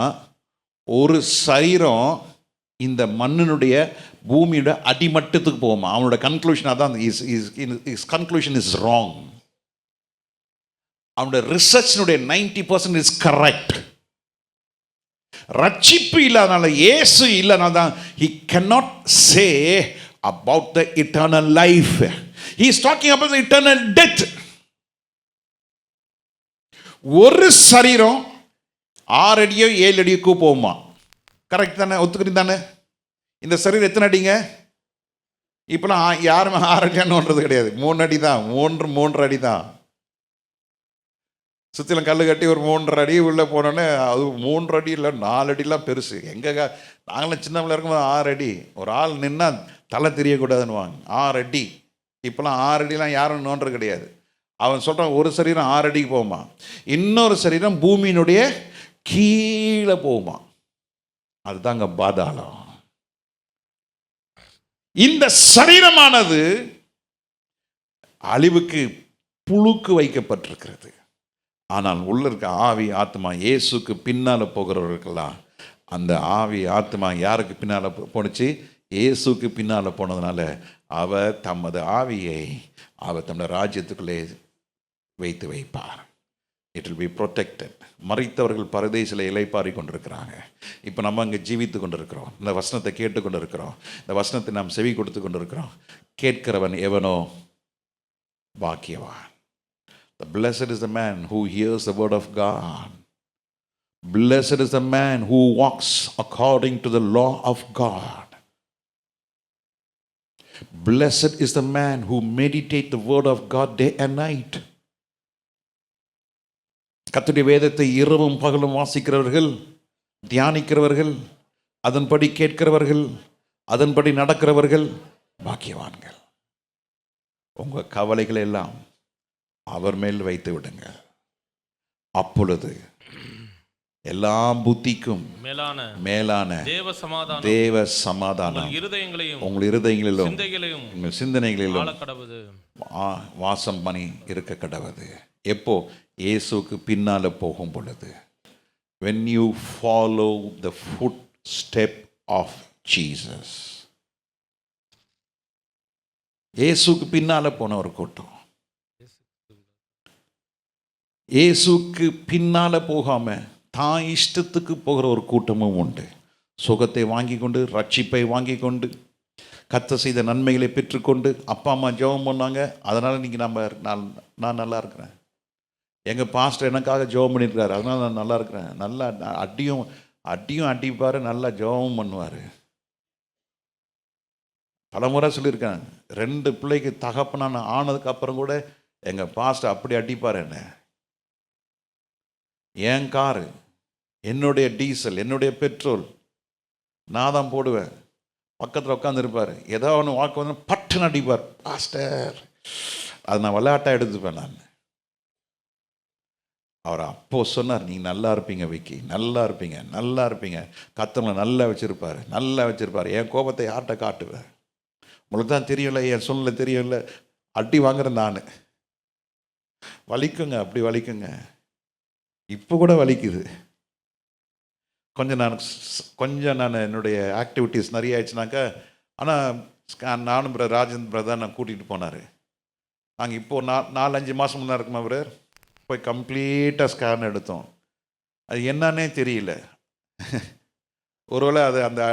ஒரு சரீரம் இந்த மண்ணினுடைய பூமியோட அடிமட்டத்துக்கு போகுமா. அவனோட கன்க்ளூஷன் அதான். Is conclusion is wrong. அவனோட ரிசர்ச்சினுடைய 90% இஸ் கரெக்ட். ரட்சிப்பு இல்லாதனால, இயேசு இல்லைனால தான் he cannot say about the eternal life. He is talking about the eternal death. ஒரு சரீரம் 6 அடியோ 7 அடியோ போகுமா? கரெக்ட் தானே? ஒத்துக்கிறீங்க தானே? இந்த சரீரம் எத்தனை அடிங்க? இப்போலாம் யாருமே 6 அடியானோன்றது கிடையாது. 3 அடி தான், 3 அடி தான். சுற்றிலும் கல் கட்டி ஒரு 3.5 அடி உள்ளே போனோன்னே, அது 3 அடி இல்லை 4 அடிலாம் பெருசு. எங்கே நாங்களாம் சின்ன பிள்ளை இருக்கும்போது 6 அடி, ஒரு ஆள் நின்னா தலை தெரியக்கூடாதுன்னுவாங்க. 6 அடி. இப்போலாம் 6 அடிலாம் யாரும் நோன்றது கிடையாது. அவன் சொல்கிறான், ஒரு சரீரம் 6 அடிக்கு போகுமா, இன்னொரு சரீரம் பூமியினுடைய கீழே போகுமா. அதுதாங்க பாதாளம். இந்த சரீரமானது அழிவுக்கு புழுக்கு வைக்கப்பட்டிருக்கிறது. ஆனால் உள்ள இருக்க ஆவி ஆத்மா, இயேசுக்கு பின்னால் போகிறவர்களுக்கெல்லாம் அந்த ஆவி ஆத்மா யாருக்கு பின்னால் போணுச்சு? இயேசுக்கு பின்னால் போனதுனால அவர் தமது ஆவியை அவர் தமது ராஜ்யத்துக்குள்ளே வைத்து வைப்பார். It will be protected. மறித்தவர்கள் பரதேசில் இலைப்பாரி கொண்டிருக்கிறாங்க. இப்போ நம்ம அங்கே ஜீவித்து கொண்டிருக்கிறோம். இந்த வசனத்தை கேட்டு கொண்டிருக்கிறோம். இந்த வசனத்தை நாம் செவி கொடுத்து கொண்டிருக்கிறோம். கேட்கிறவன் எவனோ பாக்கியவான். The blessed is the man who hears the word of God. Blessed is the man who walks according to the law of God. Blessed is the man who meditates the word of God day and night. கர்த்தருடைய வேதத்தை இரவும் பகலும் வாசிக்கிறவர்கள், தியானிக்கிறவர்கள், அதன்படி கேட்கிறவர்கள், அதன்படி நடக்கிறவர்கள் பாக்கியவான்கள். உங்கள் கவலைகளை எல்லாம் அவர் மேல் வைத்து விடுங்க. அப்பொழுது எல்லா புத்திக்கும் மேலான தேவ சமாதானம் உங்கள் இருதயங்களிலும் உங்கள் சிந்தனைகளிலும் வாசம் பண்ணி இருக்க கடவுது. எப்போ? இயேசுக்கு பின்னால போகும் பொழுது. when you follow the footstep of Jesus. இயேசுக்கு பின்னால போன ஒரு கூட்டம், இயேசுக்கு பின்னால போகாம தான் இஷ்டத்துக்கு போகிற ஒரு கூட்டமும் உண்டு. சுகத்தை வாங்கி கொண்டு, ரட்சிப்பை வாங்கி கொண்டு, கர்த்தர் செய்த நன்மைகளை பெற்றுக்கொண்டு, அப்பா அம்மா ஜெபம் பண்ணாங்க, அதனால் இன்றைக்கி நான் நல்லா இருக்கிறேன். எங்கள் பாஸ்டர் எனக்காக ஜெபம் பண்ணியிருக்காரு, அதனால நான் நல்லா இருக்கிறேன். நல்லா அடியும் அடியும் அடிப்பார், நல்லா ஜெபமும் பண்ணுவார். பலமுறை சொல்லியிருக்கேன், 2 பிள்ளைக்கு தகப்பனான ஆனதுக்கு அப்புறம் கூட எங்கள் பாஸ்டர் அப்படி அடிப்பார் என்ன. என் காரு, என்னுடைய டீசல், என்னுடைய பெட்ரோல் நான் தான் போடுவேன். பக்கத்தில் உட்காந்துருப்பார், ஏதோ ஒன்று வாக்கு வந்து பட்டுன்னு அடிப்பார் பாஸ்டர். அது நான் விளையாட்டாக எடுத்துப்பேன் நான். அவர் அப்போ சொன்னார், நீங்கள் நல்லா இருப்பீங்க விக்கி, நல்லா இருப்பீங்க, நல்லா இருப்பீங்க. கத்தவங்களை நல்லா வச்சுருப்பார், நல்லா வச்சுருப்பார். என் கோபத்தை யார்கிட்ட காட்டுவேன்? உங்களுக்கு தான் தெரியல, என் சூழ்நிலை தெரியல. அடி வாங்குறேன் நான், வலிக்குங்க, அப்படி வலிக்குங்க. இப்போ கூட வலிக்குது. கொஞ்சம் நான் என்னுடைய ஆக்டிவிட்டீஸ் நிறைய ஆயிடுச்சுனாக்கா. ஆனால் நானும் ராஜேந்திர பிரதர் நான் கூட்டிகிட்டு போனார். நாங்கள் இப்போது 4-5 மாதம் முன்னே இருக்குமா பிரதர், போய் கம்ப்ளீட்டாக ஸ்கேன் எடுத்தோம். அது என்னன்னே தெரியல. ஒருவேளை அது அந்த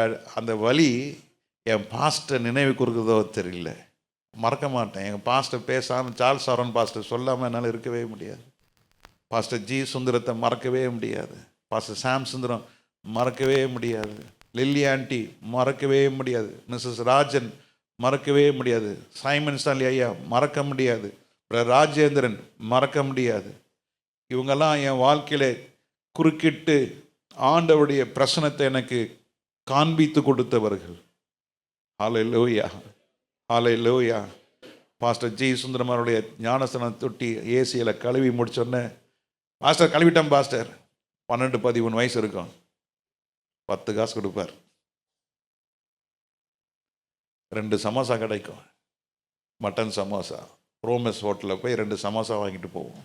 அந்த வலி என் பாஸ்டர் நினைவு கொடுக்குறதோ தெரியல. மறக்க மாட்டேன். எங்கள் பாஸ்டர் பேசாமல், சார்ல்ஸ் சாரன் பாஸ்டர் சொல்லாமல் என்னால் இருக்கவே முடியாது. பாஸ்டர் ஜி சுந்தரத்தை மறக்கவே முடியாது. பாஸ்டர் சாம் சுந்தரம் மறக்கவே முடியாது. லில்லி ஆண்டி மறக்கவே முடியாது. மிஸ்ஸஸ் ராஜன் மறக்கவே முடியாது. சைமன் ஸ்டான்லி ஐயா மறக்க முடியாது. ராஜேந்திரன் மறக்க முடியாது. இவங்கெல்லாம் என் வாழ்க்கையில் குறுக்கிட்டு ஆண்டவருடைய பிரசனத்தை எனக்கு காண்பித்து கொடுத்தவர்கள். ஹல்லேலூயா, ஹல்லேலூயா. பாஸ்டர் ஜி சுந்தரம் அவருடைய ஞானஸ்தானம் தொட்டி ஏசியில் கழுவி முடிச்சோடனே, பாஸ்டர் கழுவிட்டேன் பாஸ்டர். 12-13 வயசு இருக்கும். 10 காசு கொடுப்பார். 2 சமோசா கிடைக்கும், மட்டன் சமோசா. ரோமஸ் ஹோட்டலில் போய் 2 சமோசா வாங்கிட்டு போவோம்.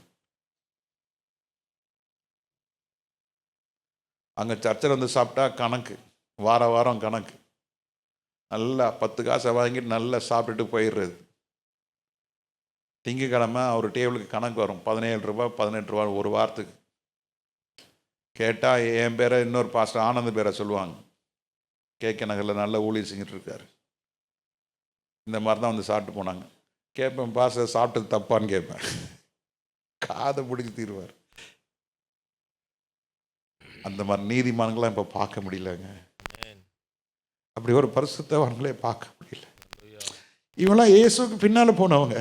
அங்கே சர்ச்சில் வந்து சாப்பிட்டா கணக்கு, வாரம் கணக்கு. நல்லா 10 காசை வாங்கிட்டு நல்லா சாப்பிட்டுட்டு போயிடுறது. திங்கக்கிழமை ஒரு டேபிளுக்கு கணக்கு வரும், 17 ரூபா 18 ரூபா ஒரு வாரத்துக்கு. கேட்டால் என் பேரை, இன்னொரு பாஸ்டர் ஆனந்த் பேரை சொல்லுவாங்க. கேட்க நகரில் நல்ல ஊழியர் செஞ்சுட்டு இருக்காரு. இந்த மாதிரி தான் வந்து சாப்பிட்டு போனாங்க. கேட்பேன், பாஸ்டர் சாப்பிட்டது தப்பான்னு கேட்பேன். காதை பிடிச்சி தீருவார். அந்த மாதிரி நீதிமான்களாம் இப்போ பார்க்க முடியலங்க. அப்படி ஒரு பரிசுத்தவான்களே பார்க்க முடியல. இவெல்லாம் இயேசுக்கு பின்னால் போனவங்க,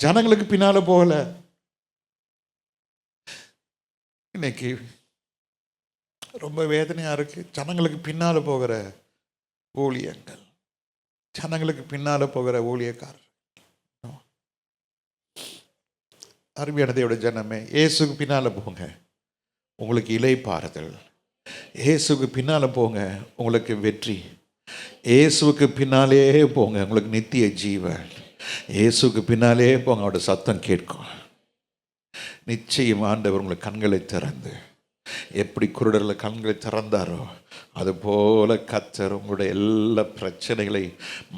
ஜனங்களுக்கு பின்னால் போகல. இன்னைக்கு ரொம்ப வேதனையாக இருக்கு. ஜனங்களுக்கு பின்னால் போகிற ஊழியங்கள், ஜனங்களுக்கு பின்னால் போகிற ஊழியக்காரர். அருமையான தேவனுடைய ஜனமே, இயேசுக்கு பின்னால் போங்க, உங்களுக்கு இளைப்பாறுதல். இயேசுக்கு பின்னால் போங்க, உங்களுக்கு வெற்றி. இயேசுக்கு பின்னாலே போங்க, உங்களுக்கு நித்திய ஜீவன். இயேசுக்கு பின்னாலே போங்க, அவருடைய சத்தம் கேட்கும். நிச்சயம் ஆண்டவர் உங்களுக்கு கண்களை திறந்து, எப்படி குருடரில் கண்களை திறந்தாரோ அதுபோல கர்த்தர் உங்களுடைய எல்லா பிரச்சனைகளை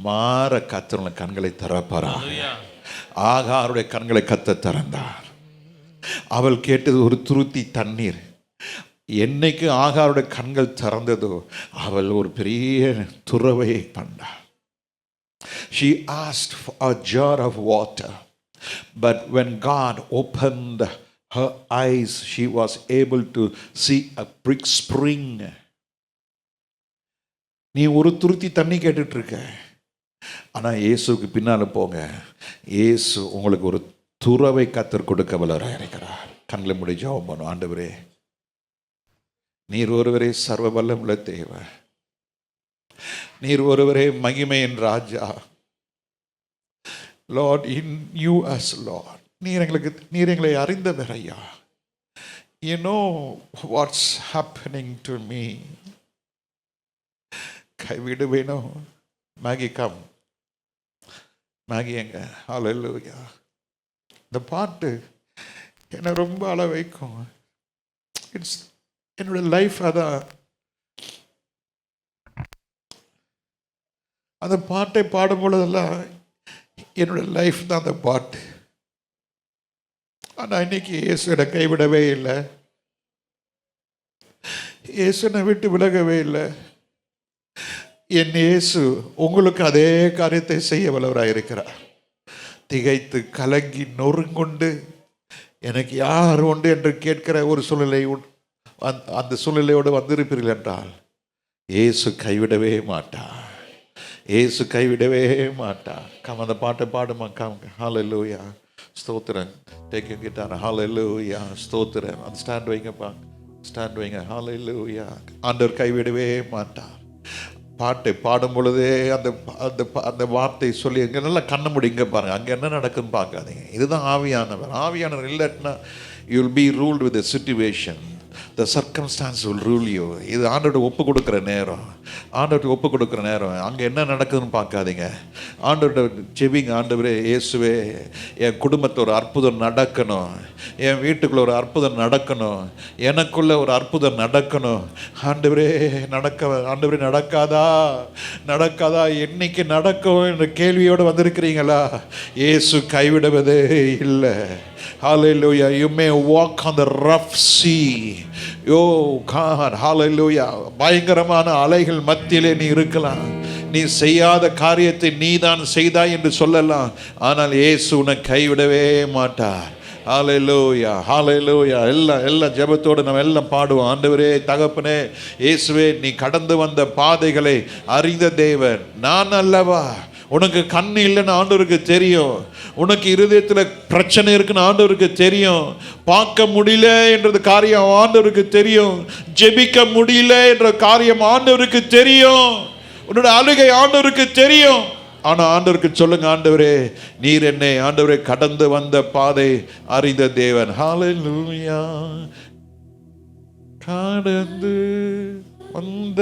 மாற கர்த்தர் உங்களுடைய கண்களை திறப்பாரா. ஆகாருடைய கண்களை கர்த்தர் திறந்தார். அவள் கேட்டது ஒரு துருத்தி தண்ணீர். என்னைக்கு ஆகாருடைய கண்கள் திறந்ததோ அவள் ஒரு பெரிய துறவையை பண்ணாள். She asked for a jar of water, but when God opened her eyes, she was able to see a big spring. நீ ஒரு துருத்தி தண்ணி கேட்டுட்டு இருக்க, ஆனா இயேசுக்கு பின்னால போங்க. இயேசு உங்களுக்கு ஒரு துறவை கத்தர் கொடுக்க வல்லவராய் இருக்கிறார். கண்களை மூடி ஜெபம் பண்ணுவோம். ஆண்டவரே, நீர் ஒருவரே சர்வ வல்லமுள்ள தேவன், நீர் ஒருவரே மகிமையின் ராஜா. Lord, in you as Lord, நீர் எங்களை அறிந்தவர் ஐயா. You know what's happening to me. கைவிடு வேணும். மேகி கம், மேகி எங்க. ஹல்லேலூயா. இந்த பாட்டு என்னை ரொம்ப அழ வைக்கும். இட்ஸ் என்னோட லைஃப். அதான் அந்த பாட்டை பாடும் பொழுதெல்லாம் என்னோட லைஃப் தான் அந்த பாட்டு. ஆனால் இன்னைக்கு இயேசு என்னை கைவிடவே இல்லை, இயேசு என்னை விட்டு விலகவே இல்லை. என் இயேசு உங்களுக்கு அதே காரியத்தை செய்ய வல்லவராக இருக்கிறார். திகைத்து கலங்கி நொறுங்குண்டு எனக்கு யார் உண்டு என்று கேட்கிற ஒரு சூழ்நிலை அந்த சூழ்நிலையோடு வந்திருப்பீர்கள் என்றால் இயேசு கைவிடவே மாட்டார். இயேசு கைவிடவே மாட்டார். அந்த பாட்டை பாடுமா? ஹல்லேலூயா, ஸ்தோத்திரம். Take your guitar. ஹல்லேலூயா, ஸ்தோத்திரம். அந்த ஸ்டாண்ட் வைங்கப்பா, ஸ்டாண்ட் வைங்க. ஹல்லேலூயா. ஆண்டவர் கைவிடவே மாட்டார். பாட்டை பாடும் பொழுதே அந்த அந்த அந்த வார்த்தை சொல்லி இங்கே நல்லா கண்ண முடியுங்க பாருங்கள். அங்கே என்ன நடக்குதுன்னு பார்க்காதீங்க. இதுதான் ஆவியானவர். ஆவியானவர் இல்லைன்னா you will be ruled with the situation. The circumstance will rule you. இது ஆண்டவர்கிட்ட ஒப்பு கொடுக்குற நேரம். ஆண்டவர்கிட்ட ஒப்பு கொடுக்குற நேரம். அங்கே என்ன நடக்குதுன்னு பார்க்காதீங்க. ஆண்டவர்கிட்ட செவிங்க. ஆண்டவரே, இயேசுவே, என் குடும்பத்தில் ஒரு அற்புதம் நடக்கணும், என் வீட்டுக்குள்ளே ஒரு அற்புதம் நடக்கணும், எனக்குள்ளே ஒரு அற்புதம் நடக்கணும். ஆண்டவரே ஆண்டவரே நடக்காதா நடக்காதா, என்னைக்கு நடக்கும் என்ற கேள்வியோடு வந்திருக்கிறீங்களா? இயேசு கைவிடுவதே இல்லை. Hallelujah. You may walk on the rough sea. Oh God, hallelujah. பயங்கரமான அலைகள் மத்தியிலே நீ இருக்கலாம். நீ செய்யாத காரியத்தை நீதான் செய்தாய் என்று சொல்லலாம். ஆனால் இயேசு உன்னை கைவிடவே மாட்டார். ஹல்லேலூயா, ஹல்லேலூயா. எல்லாம் ஜெபத்தோடு நம்ம எல்லாம் பாடுவோம். ஆண்டவரே, தகப்பனே, இயேசுவே, நீ கடந்து வந்த பாதைகளை அறிந்த தேவன் நான் அல்லவா? உனக்கு கண் இல்லைன்னு ஆண்டவருக்கு தெரியும். உனக்கு இருதயத்தில் பிரச்சனை இருக்குன்னு ஆண்டவருக்கு தெரியும். பார்க்க முடியல என்றது காரியம் ஆண்டவருக்கு தெரியும். ஜெபிக்க முடியல என்ற காரியம் ஆண்டவருக்கு தெரியும். உன்னோட அழுகை ஆண்டவருக்கு தெரியும். ஆனால் ஆண்டவருக்கு சொல்லுங்க, ஆண்டவரே, நீர் என்னை, ஆண்டவரே, கடந்து வந்த பாதை அறிந்த தேவன். ஹல்லேலூயா. கடந்து வந்த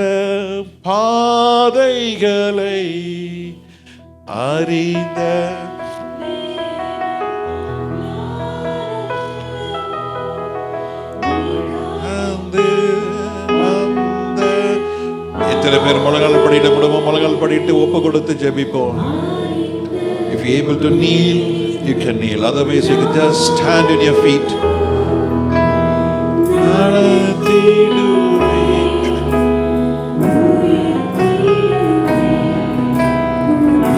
பாதைகளை அறிந்த எத்தனை பேர் முழங்கால் படிட்டு முடியுமோ முழங்கால் படிட்டு ஒப்பு கொடுத்து ஜெபிப்போம். If you are able to kneel, you can kneel. Otherwise, you can just stand in your feet.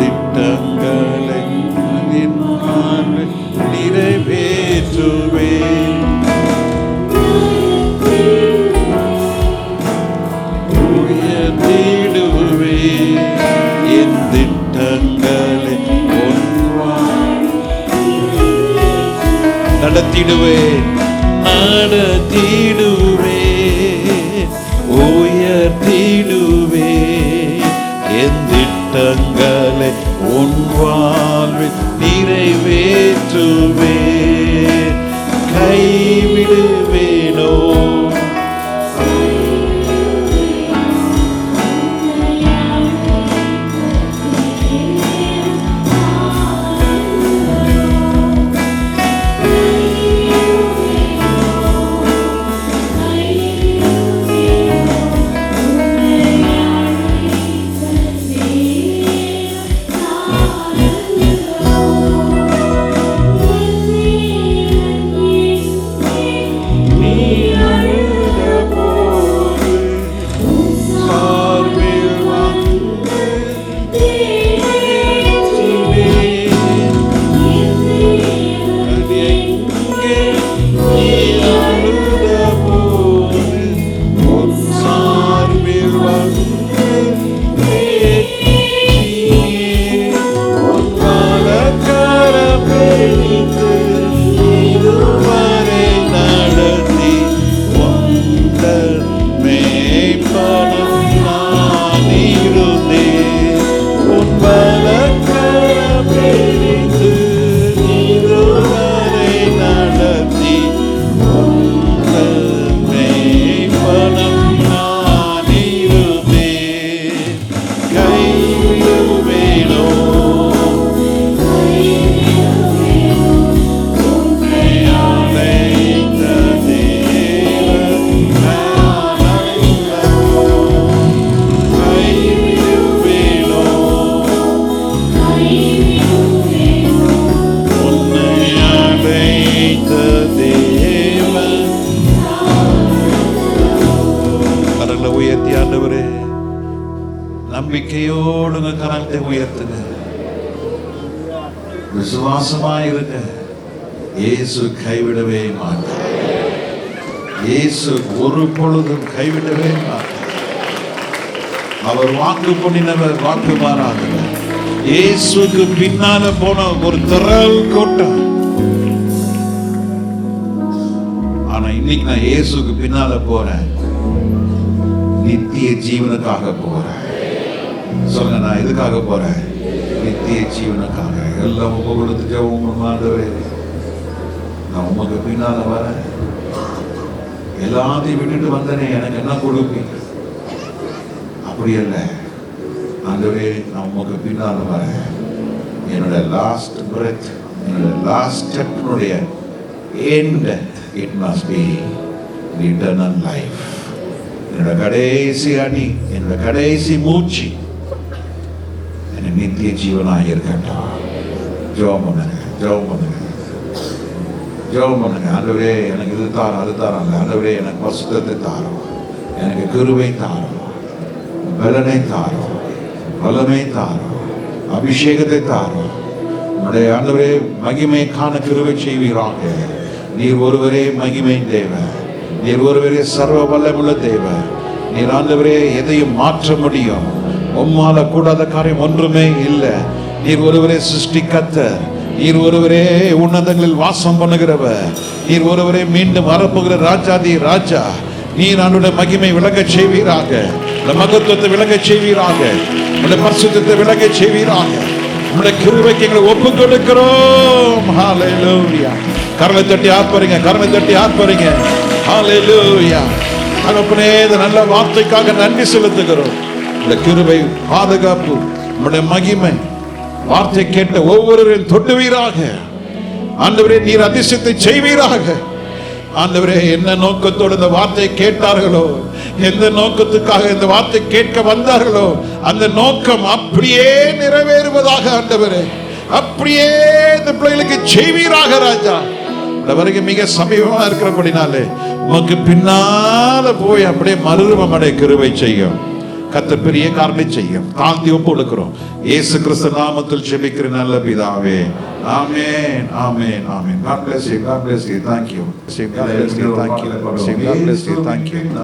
திட்டங்களை நிறைவேற்றுவே. என் திட்டங்களை நடத்திடுவேன், உயர்த்திடுவேன். என் திட்டங்களை உன் வாழ்வில் நிறைவேற்றுவேன். கைவிடுவேனோ? நம்பிக்கையோடு கரத்தை உயர்த்துங்க. விசுவாசமாய் இருங்க. இயேசு கைவிடவே மாட்டார். இயேசு ஒரு பொழுதும் கைவிடவே மாட்டார். அவர் வாக்கு பண்ணினவர், வாக்கு மாறாதவர். இயேசுக்கு பின்னால போன ஒரு திரள் கூட்டம். ஆனா இன்னைக்கு நான் இயேசுக்கு பின்னால போறேன், நித்திய ஜீவனுக்காக போறேன். சொல்லுங்க, நான் எதுக்காக போறேன்? நித்திய ஜீவனுக்காக. எல்லாம் உங்க கொடுத்து உமாண்டவே, நான் உமக்கு பின்னால வரேன். எல்லாத்தையும் விட்டுட்டு வந்தனே, எனக்கு என்ன கொடுப்பீங்க? அப்படி அல்ல ஆண்டவரே, நான் உமக்கு பின்னால வரேன். என்னோட லாஸ்ட் பிரெத், என்னோட லாஸ்ட் ஸ்டெப்னுடைய end, it must be eternal life. என்னோட கடைசி அடி, என்னோட கடைசி மூச்சு எனக்கு நித்திய ஜீவனாக இருக்கட்டும். ஜெபம் பண்ணுங்க, ஜெபம் பண்ணுங்க, ஜெபம் பண்ணுங்க. ஆண்டவரே, எனக்கு இது தாரம், அது தாரம். ஆண்டவரே, எனக்கு பரிசுத்தத்தை தாரும், எனக்கு கிருபை தாரும், பலனை தாரும், வல்லமை தாரும், அபிஷேகத்தை தாரும். உடைய ஆண்டவரே, மகிமை காண கிருபை செய்வீராக. நீர் ஒருவரே மகிமை தேவன், நீர் ஒருவரே சர்வ வல்லமுள்ள தேவன். நீர் ஆண்டவரே எதையும் மாற்ற முடியும், உம்மால கூடாத காரியம் ஒன்றுமே இல்லை. நீர் ஒருவரே சிருஷ்டிக்கர்த்தர், நீர் ஒருவரே உன்னதங்களில் வாசம் பண்ணுகிறவர், நீர் ஒருவரே மீண்டும் வரப்போகிற ராஜாதி ராஜா. நீர் ஆண்டவருடைய மகிமை விளங்க செய்வீராக, இந்த மகத்துவத்தை விளங்க செய்வீராக, உடைய பரிசுத்தத்தை விளங்க செய்வீராக. உடைய கிருபைக்கு எங்களை ஒப்புக் கொடுக்கிறோம். ஹல்லேலூயா. கரங்களை தட்டி ஆர்ப்பரிங்க, கரங்களை தட்டி ஆர்ப்பரிங்க. ஹல்லேலூயா. தகப்பனே, இந்த நல்ல வார்த்தைக்காக நன்றி செலுத்துகிறோம். இந்த கிருபை, பாதுகாப்பு, உடைய மகிமை வார்த்தை கேட்ட ஒவ்வொருவரையும் தொட்டுவீராக. ஆண்டவரே, நீர் அதிசயத்தை செய்வீராக. ஆண்டவரே, என்ன நோக்கத்தோடு இந்த வார்த்தை கேட்டார்களோ, எந்த நோக்கத்துக்காக இந்த வார்த்தை கேட்க வந்தார்களோ, அந்த நோக்கம் அப்படியே நிறைவேறுவதாக ஆண்டவரே, அப்படியே இந்த பிள்ளைகளுக்கு செய்வீராக ராஜா. இந்த வரைக்கும் மிக சமீபமா இருக்கிறபடினாலே உமக்கு பின்னால போய் அப்படியே மறுரூபம் அடைய கிருபை செய்யும். கர்த்தர் பெரிய காரியங்களை செய்யும். தாழ்த்தி ஒப்பு கொடுக்கிறோம். இயேசு கிறிஸ்து நாமத்தில் ஜெபிக்கிற நல்ல பிதாவே, ஆமென், ஆமென், ஆமென். God bless you, God bless you. Thank you. God bless you. Thank you. God bless you. Thank you.